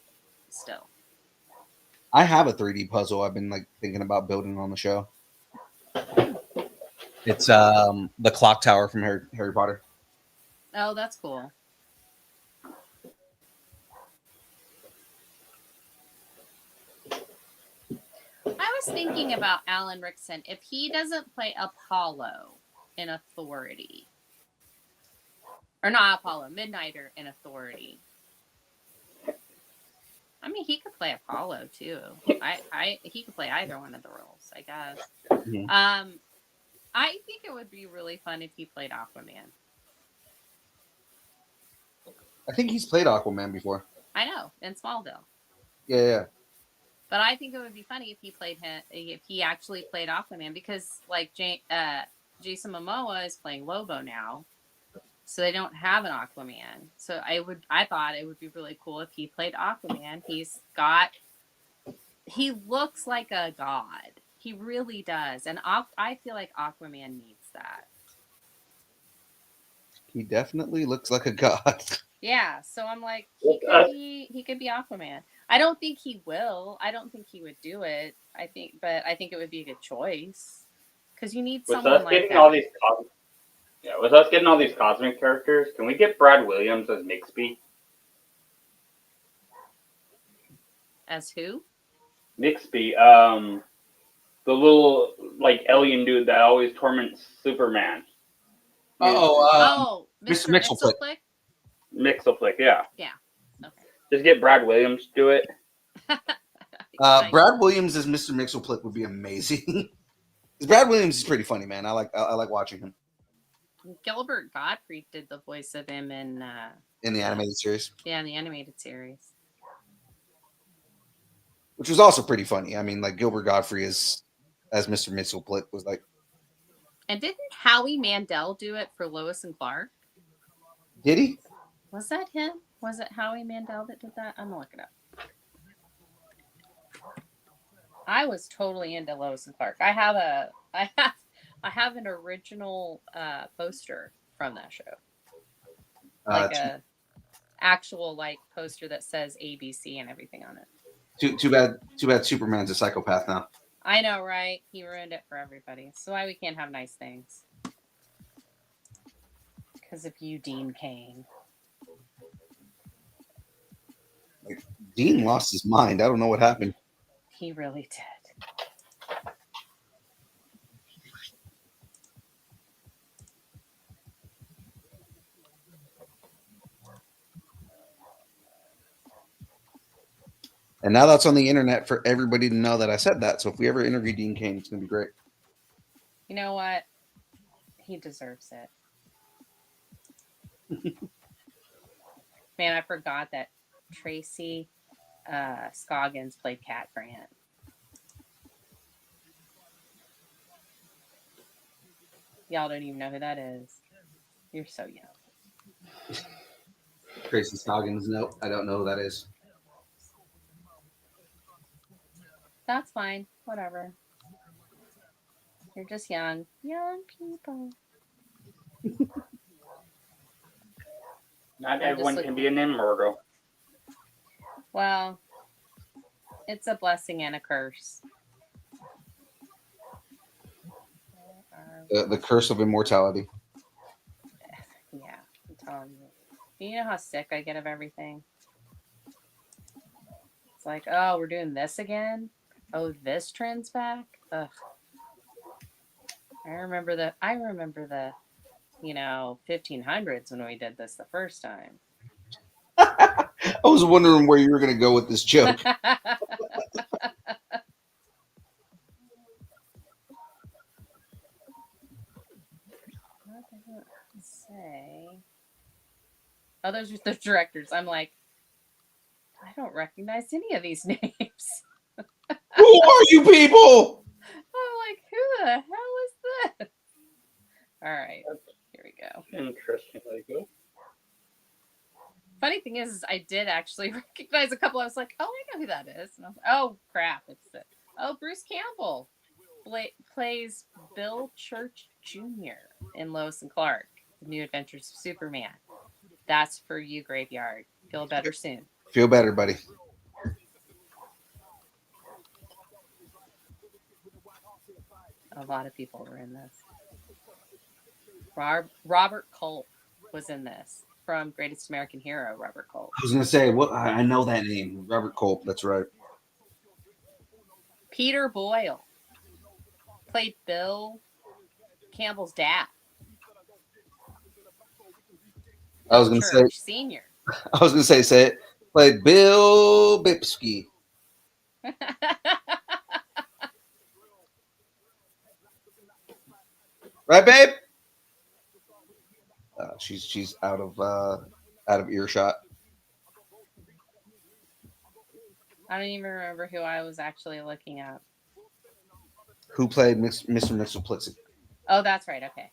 still. I have a 3D puzzle I've been like thinking about building on the show. It's the clock tower from Harry Potter. Oh, that's cool. I was thinking about Alan Rickson. If he doesn't play Apollo in Authority, or not Apollo, Midnighter in Authority. I mean, he could play Apollo too. He could play either one of the roles, I guess. Mhm. I think it would be really fun if he played Aquaman. I think he's played Aquaman before. I know, in Smallville. Yeah. But I think it would be funny if he played him, if he actually played Aquaman, because like Jason Momoa is playing Lobo now, so they don't have an Aquaman. So I thought it would be really cool if he played Aquaman. He looks like a god. He really does, and I feel like Aquaman needs that. He definitely looks like a god. Yeah, so I'm like, he could be Aquaman. I don't think he will. I don't think he would do it. I think it would be a good choice because you need someone like that. With us getting all these cosmic characters, can we get Brad Williams as Mixby? As who? Mixby, the little like alien dude that always torments Superman. Oh, Mr. Mixelplick. Mixelplick, yeah. Yeah. Okay. Just get Brad Williams to do it. Brad Williams as Mr. Mixelplick would be amazing. Brad Williams is pretty funny, man. I like watching him. Gilbert Gottfried did the voice of him in the animated series. Yeah, in the animated series. Which was also pretty funny. I mean, like Gilbert Gottfried as Mr. Mixelplick was like. And didn't Howie Mandel do it for Lois and Clark? Did he? Was that him? Was it Howie Mandel that did that? I'm gonna look it up. I was totally into Lois and Clark. I have an original poster from that show, like a actual like poster that says ABC and everything on it. Too bad Superman's a psychopath now. I know, right? He ruined it for everybody. That's why we can't have nice things. Because of you, Dean Cain. Like Dean lost his mind. I don't know what happened. He really did. And now that's on the internet for everybody to know that I said that. So if we ever interview Dean Cain, it's going to be great. You know what? He deserves it. Man, I forgot that Tracy Scoggins played Cat Grant. Y'all don't even know who that is. You're so young. Tracy Scoggins, no, I don't know who that is. That's fine. Whatever. You're just young. Young people. Not everyone can be an immortal. Well, it's a blessing and a curse. The curse of immortality. Yeah, I'm telling you. You know how sick I get of everything? It's like, oh, we're doing this again? Oh, this trend's back? Ugh. I remember the 1500s when we did this the first time. I was wondering where you were going to go with this joke. Say. Oh, those are the directors. I'm like, I don't recognize any of these names. Who are you people? I'm like, who the hell is this? All right. Here we go. Interesting. Like, oh, Funny thing is, I did actually recognize a couple. I was like, oh, I know who that is. And I was like, oh, crap. It's the. Oh, Bruce Campbell plays Bill Church Jr. in Lois and Clark, The New Adventures of Superman. That's for you, Graveyard. Feel better soon. Feel better, buddy. A lot of people were in this. Robert Culp was in this from Greatest American Hero. Robert Culp. I was gonna say, what? I know that name, Robert Culp. That's right. Peter Boyle played Bill Campbell's dad. I was gonna say, Senior. I was gonna say it. Played Bill Bipsky. Right, babe? She's out of earshot. I don't even remember who I was actually looking at. Who played Mr. Mxyzptlk? Oh, that's right. Okay.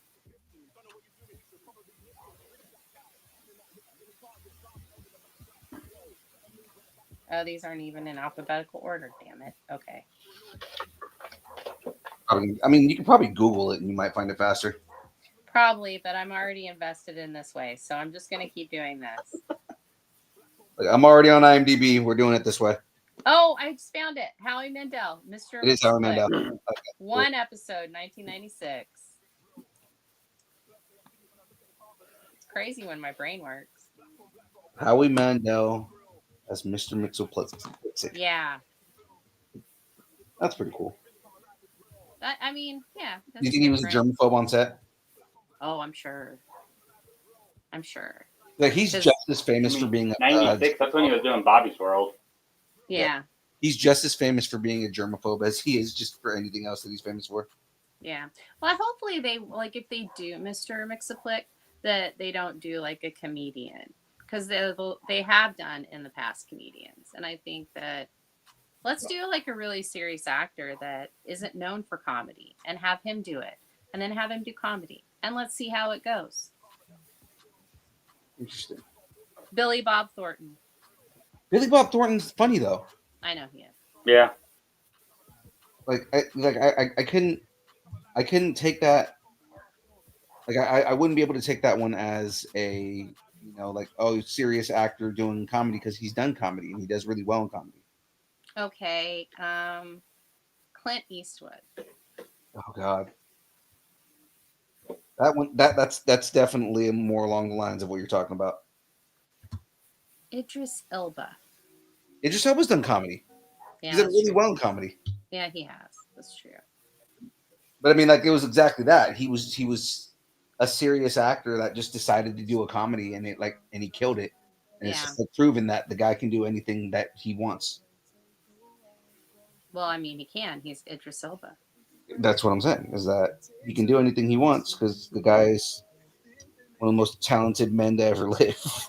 Oh, these aren't even in alphabetical order. Damn it. Okay. I mean, you can probably Google it and you might find it faster. Probably, but I'm already invested in this way, so I'm just going to keep doing this. Like, I'm already on IMDb. We're doing it this way. Oh, I just found it. Howie Mandel, Mr. It is Howie Mandel. Mxyzptlk. Okay, One episode, 1996. It's crazy when my brain works. Howie Mandel as Mr. Mxyzptlk. Yeah. That's pretty cool. I mean, yeah. Do you think he was a germaphobe on set? Oh, I'm sure. I'm sure. Like, he's just as famous for being 96. That's when he was doing Bobby's World. Yeah. He's just as famous for being a germaphobe as he is just for anything else that he's famous for. Yeah. Well, hopefully they, like, if they do Mr. Mxyzptlk, that they don't do, like, a comedian. Because they have done in the past comedians. And I think that let's do, like, a really serious actor that isn't known for comedy and have him do it. And then have him do comedy. And let's see how it goes. Interesting. Billy Bob Thornton. Billy Bob Thornton's funny, though. I know he is. Yeah. I couldn't take that. Like, I wouldn't be able to take that one as a, serious actor doing comedy, because he's done comedy and he does really well in comedy. Okay. Clint Eastwood. Oh God. That one that's definitely more along the lines of what you're talking about. Idris Elba. Idris Elba's done comedy. Yeah, He's done really true. well in comedy. Yeah, he has. That's true. But I mean, like, it was exactly that. He was a serious actor that just decided to do a comedy, and he killed it. And it's just, like, proven that the guy can do anything that he wants. Well, I mean, he can. He's Idris Elba. That's what I'm saying, is that he can do anything he wants because the guy is one of the most talented men to ever live.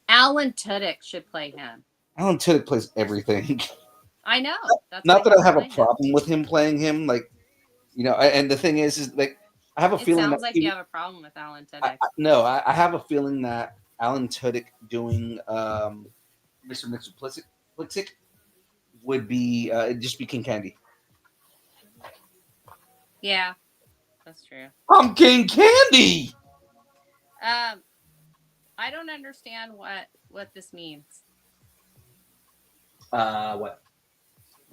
Alan Tudyk should play him. Alan Tudyk plays everything. I know. That's Not why that I he's have a playing problem with him playing him, and the thing is like, I have a him. It feeling sounds that like you have a problem with Alan Tudyk. I have a feeling that Alan Tudyk doing Mr. Mxyzptlk would be it'd just be King Candy. Yeah, that's true. I'm King Candy. I don't understand what this means. What?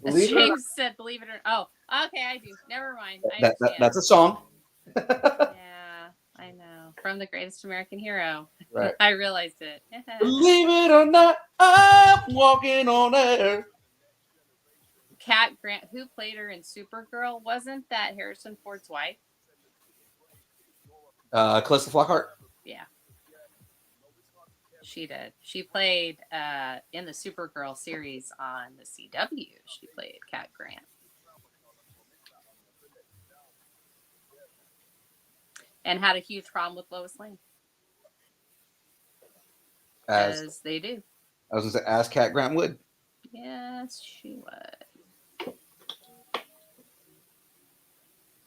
James said, "Believe it or oh, okay, I do. Never mind. I understand. That's a song. Yeah, I know. From The Greatest American Hero. Right. I realized it. Believe it or not, I'm walking on air. Cat Grant, who played her in Supergirl, wasn't that Harrison Ford's wife? Calista Flockhart. Yeah. She did. She played in the Supergirl series on the CW. She played Cat Grant. And had a huge problem with Lois Lane. As they do. I was going to say, as Cat Grant would. Yes, she would.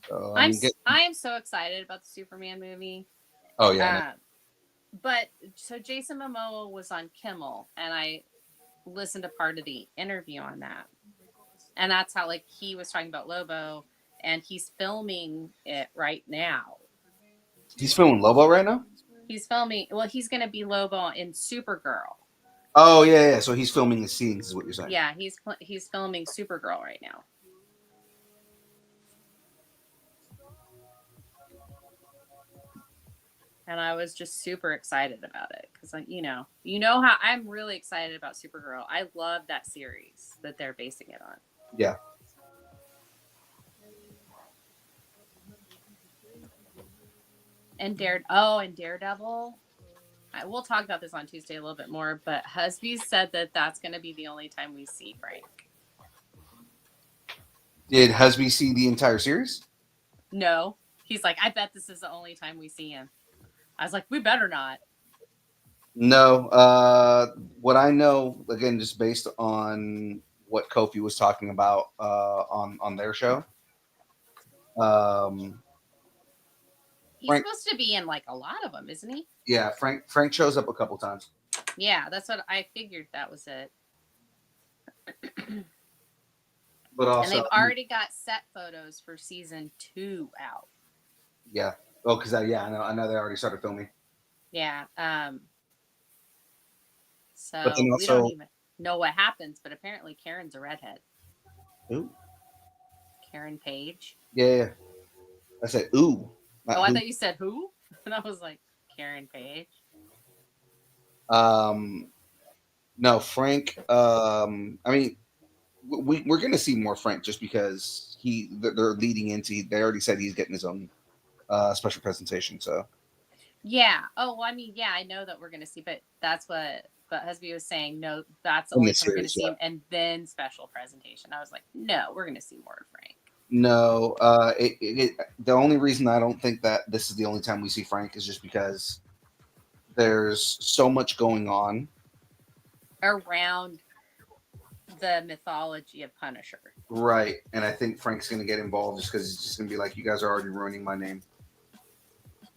So, I am so excited about the Superman movie. oh yeah, But so Jason Momoa was on Kimmel, and I listened to part of the interview on that, and that's how like he was talking about Lobo, and he's filming it right now. he's filming Lobo right now. He's filming. Well, he's going to be Lobo in Supergirl. Oh yeah. So he's filming the scenes, is what you're saying. Yeah, he's filming Supergirl right now. And I was just super excited about it because, like, you know how I'm really excited about Supergirl. I love that series that they're basing it on. Yeah. And Daredevil. We'll talk about this on Tuesday a little bit more, but Husby said that that's going to be the only time we see Frank. Did Husby see the entire series? No, he's like, I bet this is the only time we see him. I was like, we better not. No. What I know, again, just based on what Kofi was talking about on their show. He's Frank, supposed to be in like a lot of them, isn't he? yeah, Frank shows up a couple times. Yeah, that's what I figured. That was it. But also, and they've already got set photos for season 2 out. Yeah. Oh, because I know they already started filming. Yeah. So But then we also- don't even know what happens, but apparently Karen's a redhead. Ooh. Karen Page. Yeah. I said, ooh. Oh, I thought you said who? And I was like, Karen Page. No, Frank. I mean, we're going to see more Frank just because they're leading into. They already said he's getting his own special presentation. So. Yeah. Oh, well, I mean, yeah, I know that we're going to see, but that's what. But Husby was saying, no, that's the only time we're going to see him, and then special presentation. I was like, no, we're going to see more of Frank. No, the only reason I don't think that this is the only time we see Frank is just because there's so much going on Around the mythology of Punisher. Right. And I think Frank's going to get involved just because he's just going to be like, you guys are already ruining my name.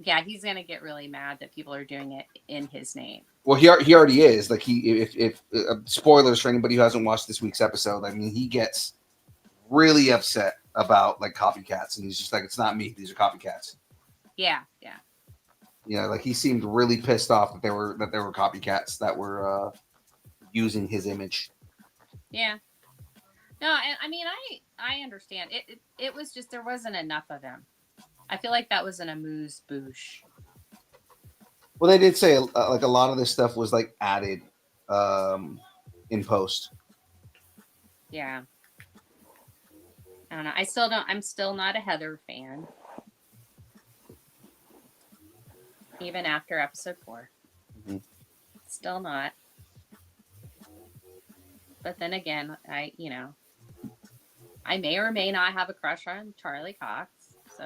Yeah, he's going to get really mad that people are doing it in his name. Well, he already is. Like, if spoilers for anybody who hasn't watched this week's episode, I mean, he gets really upset about like copycats, and he's just like, it's not me, these are copycats. Yeah. You know, like he seemed really pissed off that there were copycats that were using his image. Yeah. No, and I mean, I understand. It was just there wasn't enough of him. I feel like that was an amuse bouche. Well, they did say like a lot of this stuff was like added in post. Yeah. I don't know. I'm still not a Heather fan. Even after episode 4. Mm-hmm. Still not. But then again, I may or may not have a crush on Charlie Cox. So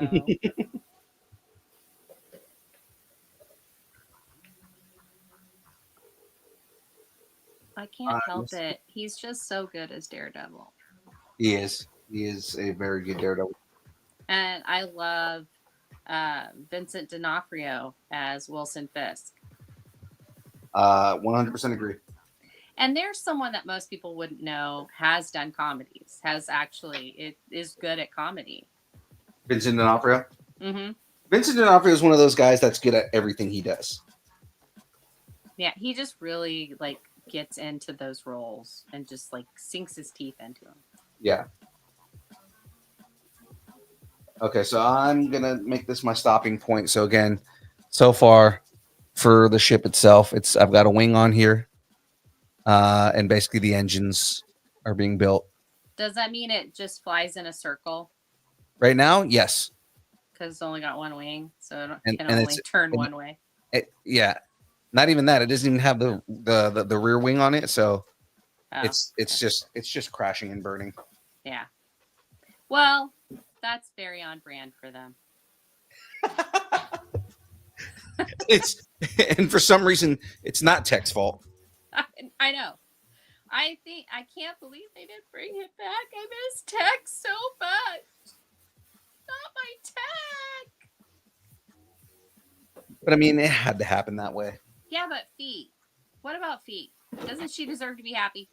I can't help it. He's just so good as Daredevil. He is. He is a very good Daredevil. And I love Vincent D'Onofrio as Wilson Fisk. 100% agree. And there's someone that most people wouldn't know has done comedies. It is good at comedy. Vincent D'Onofrio? Mm-hmm. Vincent D'Onofrio is one of those guys that's good at everything he does. Yeah, he just really like gets into those roles and just like sinks his teeth into them. Yeah. Okay, so I'm going to make this my stopping point. So again, so far for the ship itself, I've got a wing on here. And basically the engines are being built. Does that mean it just flies in a circle? Right now, yes. Because it's only got one wing, so And- it can and only turn one way. Yeah. Not even that. It doesn't even have the rear wing on it, so Oh, it's just crashing and burning. yeah. Well, that's very on brand for them. And for some reason it's not Tech's fault. I know. I can't believe they didn't bring it back. I miss Tech so much. Not my tech. But I mean, it had to happen that way. Yeah, but feet. What about feet? Doesn't she deserve to be happy?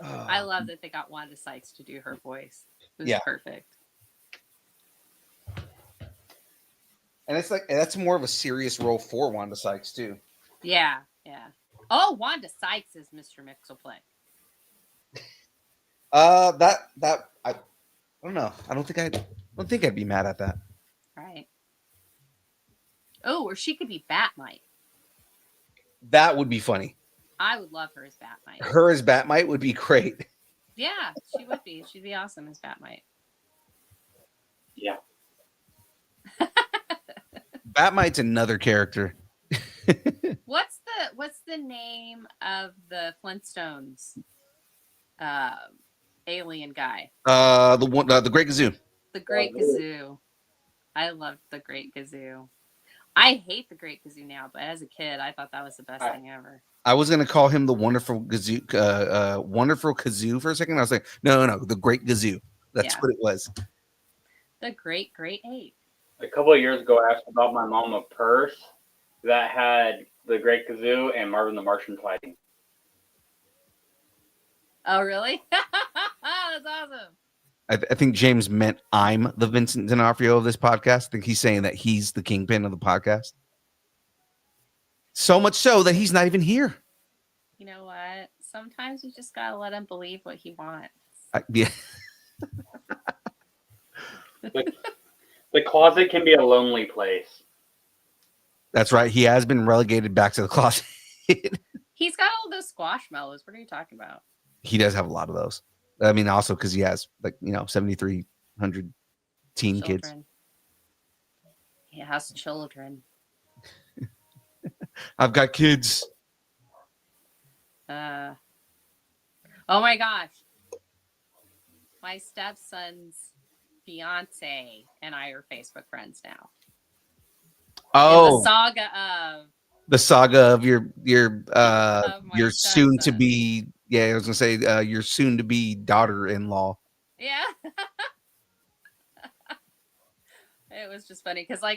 I love that they got Wanda Sykes to do her voice. It was Yeah. perfect. And it's like that's more of a serious role for Wanda Sykes too. Yeah, yeah. Oh, Wanda Sykes is Mr. Mixelplay. That I don't know. I don't think I'd be mad at that. Right. Oh, or she could be Batmite. That would be funny. I would love her as Batmite. Her as Batmite would be great. Yeah, she would be. She'd be awesome as Batmite. Yeah. Batmite's another character. What's the name of the Flintstones alien guy? The Great Gazoo. The Great Gazoo. I loved the Great Gazoo. I hate the Great Gazoo now, but as a kid, I thought that was the best thing ever. I was gonna call him the Wonderful Gazoo, Wonderful Kazoo for a second. I was like, no, the Great Gazoo. That's what it was. The Great Ape. A couple of years ago, I asked about my mom a purse that had the Great Kazoo and Marvin the Martian fighting. Oh, really? That's awesome. I think James meant I'm the Vincent D'Onofrio of this podcast. I think he's saying that he's the kingpin of the podcast. So much so that he's not even here. You know what? Sometimes you just gotta let him believe what he wants. Yeah. The closet can be a lonely place. That's right. He has been relegated back to the closet. He's got all those squashmallows. What are you talking about? He does have a lot of those. I mean, also because he has 7,300 teen kids. He has children. I've got kids. Oh my gosh. My stepson's fiance and I are Facebook friends now. Oh, the saga of your soon to be. Yeah, I was gonna say your soon to be daughter-in-law. Yeah. It was just funny because I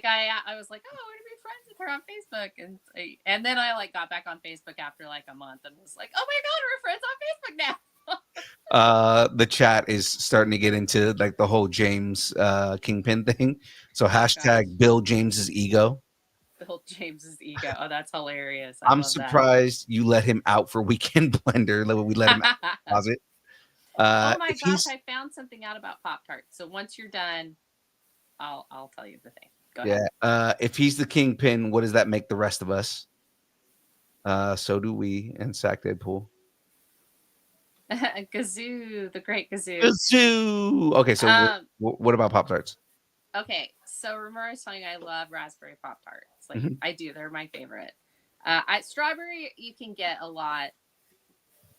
was like, oh, I want to be friends with her on Facebook, and then I got back on Facebook after a month and was like, oh my god, we're friends on Facebook now. The chat is starting to get into the whole James Kingpin thing. So hashtag Bill James's ego. Bill James's ego. Oh, that's hilarious. I'm surprised you let him out for Weekend Blender. We let him out of the closet. Oh my gosh, I found something out about Pop-Tarts. So once you're done, I'll tell you the thing. Go ahead. Yeah. If he's the kingpin, what does that make the rest of us? So do we and Sack Deadpool. Gazoo, the Great Gazoo. Gazoo. Okay, so what about Pop-Tarts? Okay, so remember I was telling you I love raspberry Pop-Tarts. I do. They're my favorite. Strawberry, you can get a lot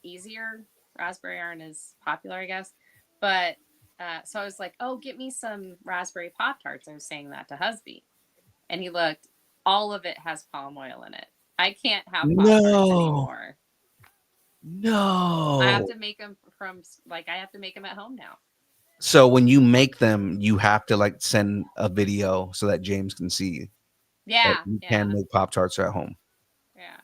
easier. Raspberry aren't as popular, I guess. But so I was like, oh, get me some raspberry Pop-Tarts. I was saying that to husby. And he looked, all of it has palm oil in it. I can't have Pop-Tarts anymore. No. I have to make them I have to make them at home now. So when you make them, you have to send a video so that James can see. Yeah. You can make Pop-Tarts at home. Yeah.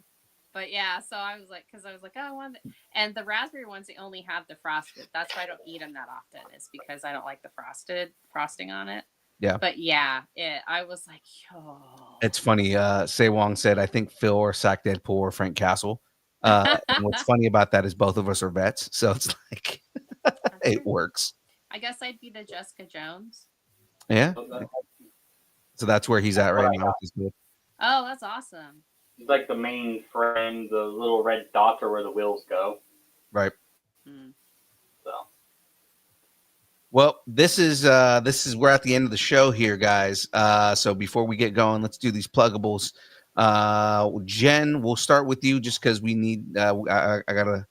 But yeah, so I was like, oh, I want it. And the raspberry ones, they only have the frosted. That's why I don't eat them that often. It's because I don't like the frosting on it. Yeah. But yeah, I was like, yo. It's funny. Say Wong said, I think Phil or Sack Deadpool or Frank Castle. And what's funny about that is both of us are vets. So it's like, it works. I guess I'd be the Jessica Jones. Yeah. So that's where he's at right now. Oh, that's awesome. He's like the main frame. The little red dots are where the wheels go. Right. So. Well, this is we're at the end of the show here, guys. So before we get going, let's do these pluggables. Jen, we'll start with you just because we need. I gotta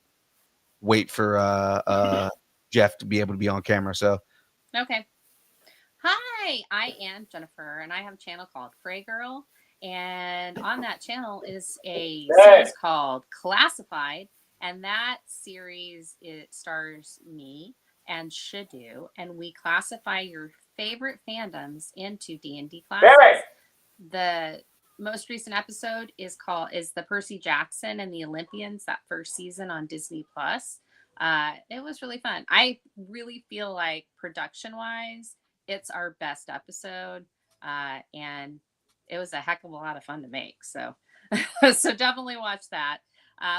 wait for Jeff to be able to be on camera. So. Okay. Hi, I am Jennifer, and I have a channel called Frey Girl. And on that channel is a series called Classified. And that series, it stars me, and Shadu, and we classify your favorite fandoms into D&D classes. Baby! The most recent episode is the Percy Jackson and the Olympians, that first season on Disney Plus. It was really fun. I really feel like production wise, it's our best episode. And it was a heck of a lot of fun to make. So, so definitely watch that.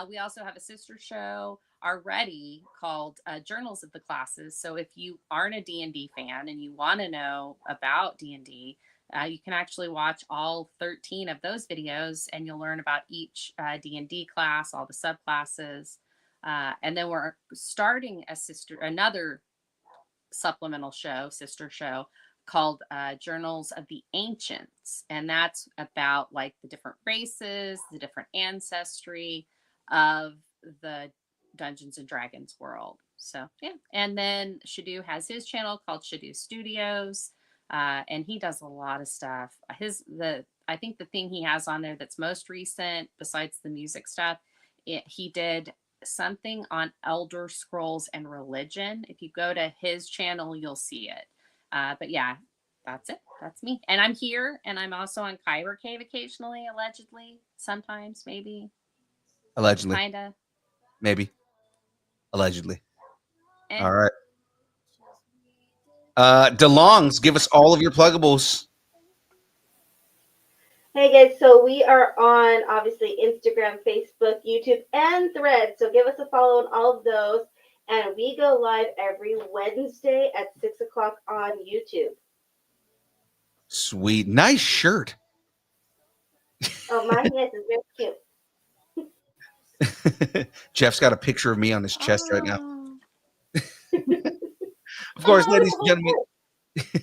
We also have a sister show already called Journals of the Classes. So if you aren't a D&D fan and you want to know about D&D, you can actually watch all 13 of those videos, and you'll learn about each D&D class, all the subclasses. And then we're starting another supplemental show, sister show, called Journals of the Ancients. And that's about like the different races, the different ancestry of the Dungeons and Dragons world. So yeah. And then Shadu has his channel called Shadu Studios. And he does a lot of stuff. I think the thing he has on there that's most recent, besides the music stuff, he did something on Elder Scrolls and religion. If you go to his channel, you'll see it. But yeah, that's it. That's me. And I'm here, and I'm also on Kyber Cave occasionally, allegedly, sometimes, maybe. Allegedly. Kinda. Maybe. Allegedly. And All right. DeLongs, give us all of your pluggables. Hey guys, so we are on obviously Instagram, Facebook, YouTube, and Threads. So give us a follow on all of those. And we go live every Wednesday at 6 o'clock on YouTube. Sweet. Nice shirt. Oh, my yes, is very cute. Jeff's got a picture of me on his chest right now. Oh. Of course, ladies and gentlemen.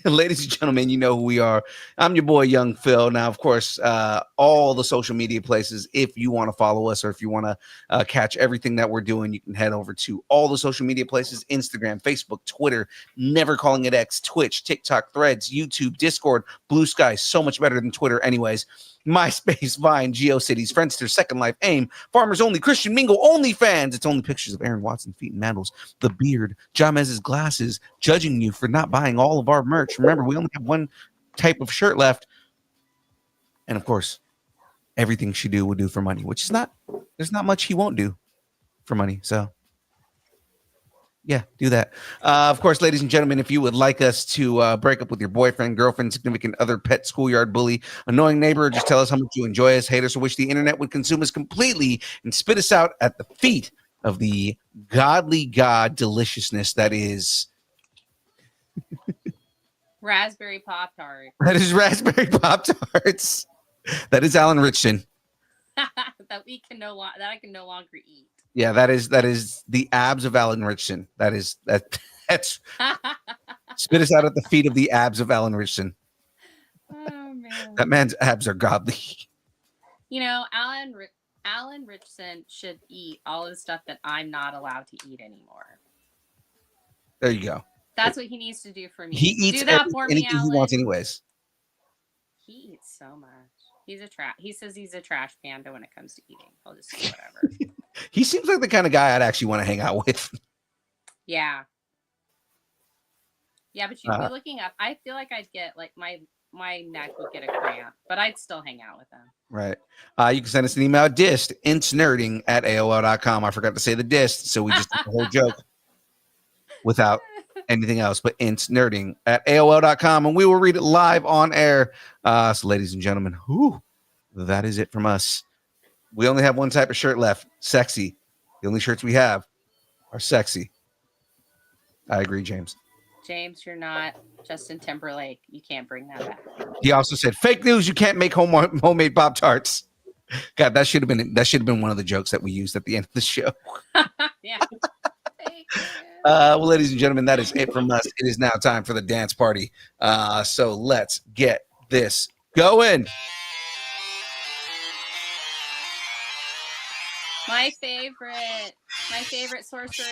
Ladies and gentlemen, you know who we are. I'm your boy, Young Phil. Now, of course, all the social media places, if you want to follow us or if you want to catch everything that we're doing, you can head over to all the social media places: Instagram, Facebook, Twitter, Never Calling It X, Twitch, TikTok, Threads, YouTube, Discord, Blue Sky. So much better than Twitter anyways. MySpace, Vine, GeoCities, Friendster, Second Life, AIM, Farmers Only, Christian Mingle, OnlyFans. It's only pictures of Aaron Watson, feet and mandals, the beard, Jamez's glasses, judging you for not buying all of our merch. Remember, we only have one type of shirt left. And of course, everything Shadu will do for money, which is there's not much he won't do for money. So yeah, do that. Of course, ladies and gentlemen, if you would like us to break up with your boyfriend, girlfriend, significant other, pet, schoolyard bully, annoying neighbor, just tell us how much you enjoy us, hate us, or wish the internet would consume us completely and spit us out at the feet of the godly God deliciousness that is Raspberry Pop-Tart. that is Raspberry Pop-Tarts. That is Alan Richardson. that I can no longer eat. Yeah, that is the abs of Alan Richardson. That's spit us out at the feet of the abs of Alan Richardson. Oh man, That man's abs are godly. you know, Alan Richardson should eat all of the stuff that I'm not allowed to eat anymore. There you go. That's what he needs to do for me. He eats do that for me, anything Alan. he wants anyways. He eats so much. He says he's a trash panda when it comes to eating. He'll just eat whatever. He seems like the kind of guy I'd actually want to hang out with. Yeah. Yeah, but you'd be looking up. I feel like I'd get like my neck would get a cramp, but I'd still hang out with him. Right. You can send us an email, dist@AOL.com. I forgot to say the dist, so we just did the whole joke without anything else, but nerding@AOL.com, and we will read it live on air. So ladies and gentlemen, that is it from us. We only have one type of shirt left, sexy. The only shirts we have are sexy. I agree, James. James, you're not Justin Timberlake. You can't bring that back. He also said, "Fake news! You can't make homemade Pop-Tarts." God, that should have been one of the jokes that we used at the end of the show. Yeah. Well, ladies and gentlemen, that is it from us. It is now time for the dance party. So let's get this going. My favorite sorcerer.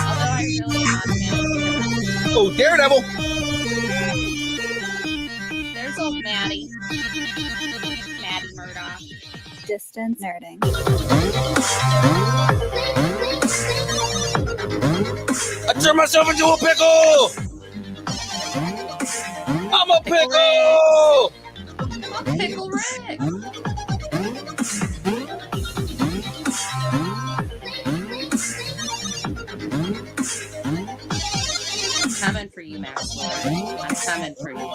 Although I really am not a fan of Oh, Daredevil! There's old Maddie Murdoch. Distance nerding. I turned myself into a pickle. I'm a pickle. Pickle Rick. Coming for you, Max. I'm coming for you.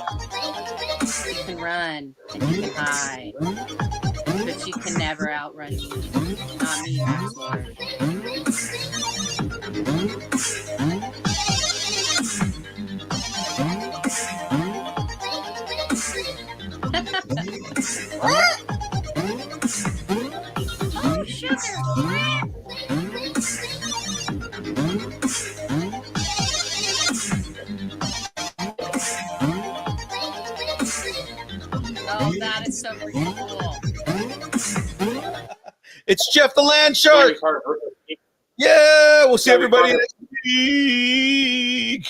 You can run and you can hide, but you can never outrun me. Not me, Max Lord. Oh, sugar. Oh, that is so freaking cool. It's Jeff the Land Shark. Yeah, we'll see everybody next week.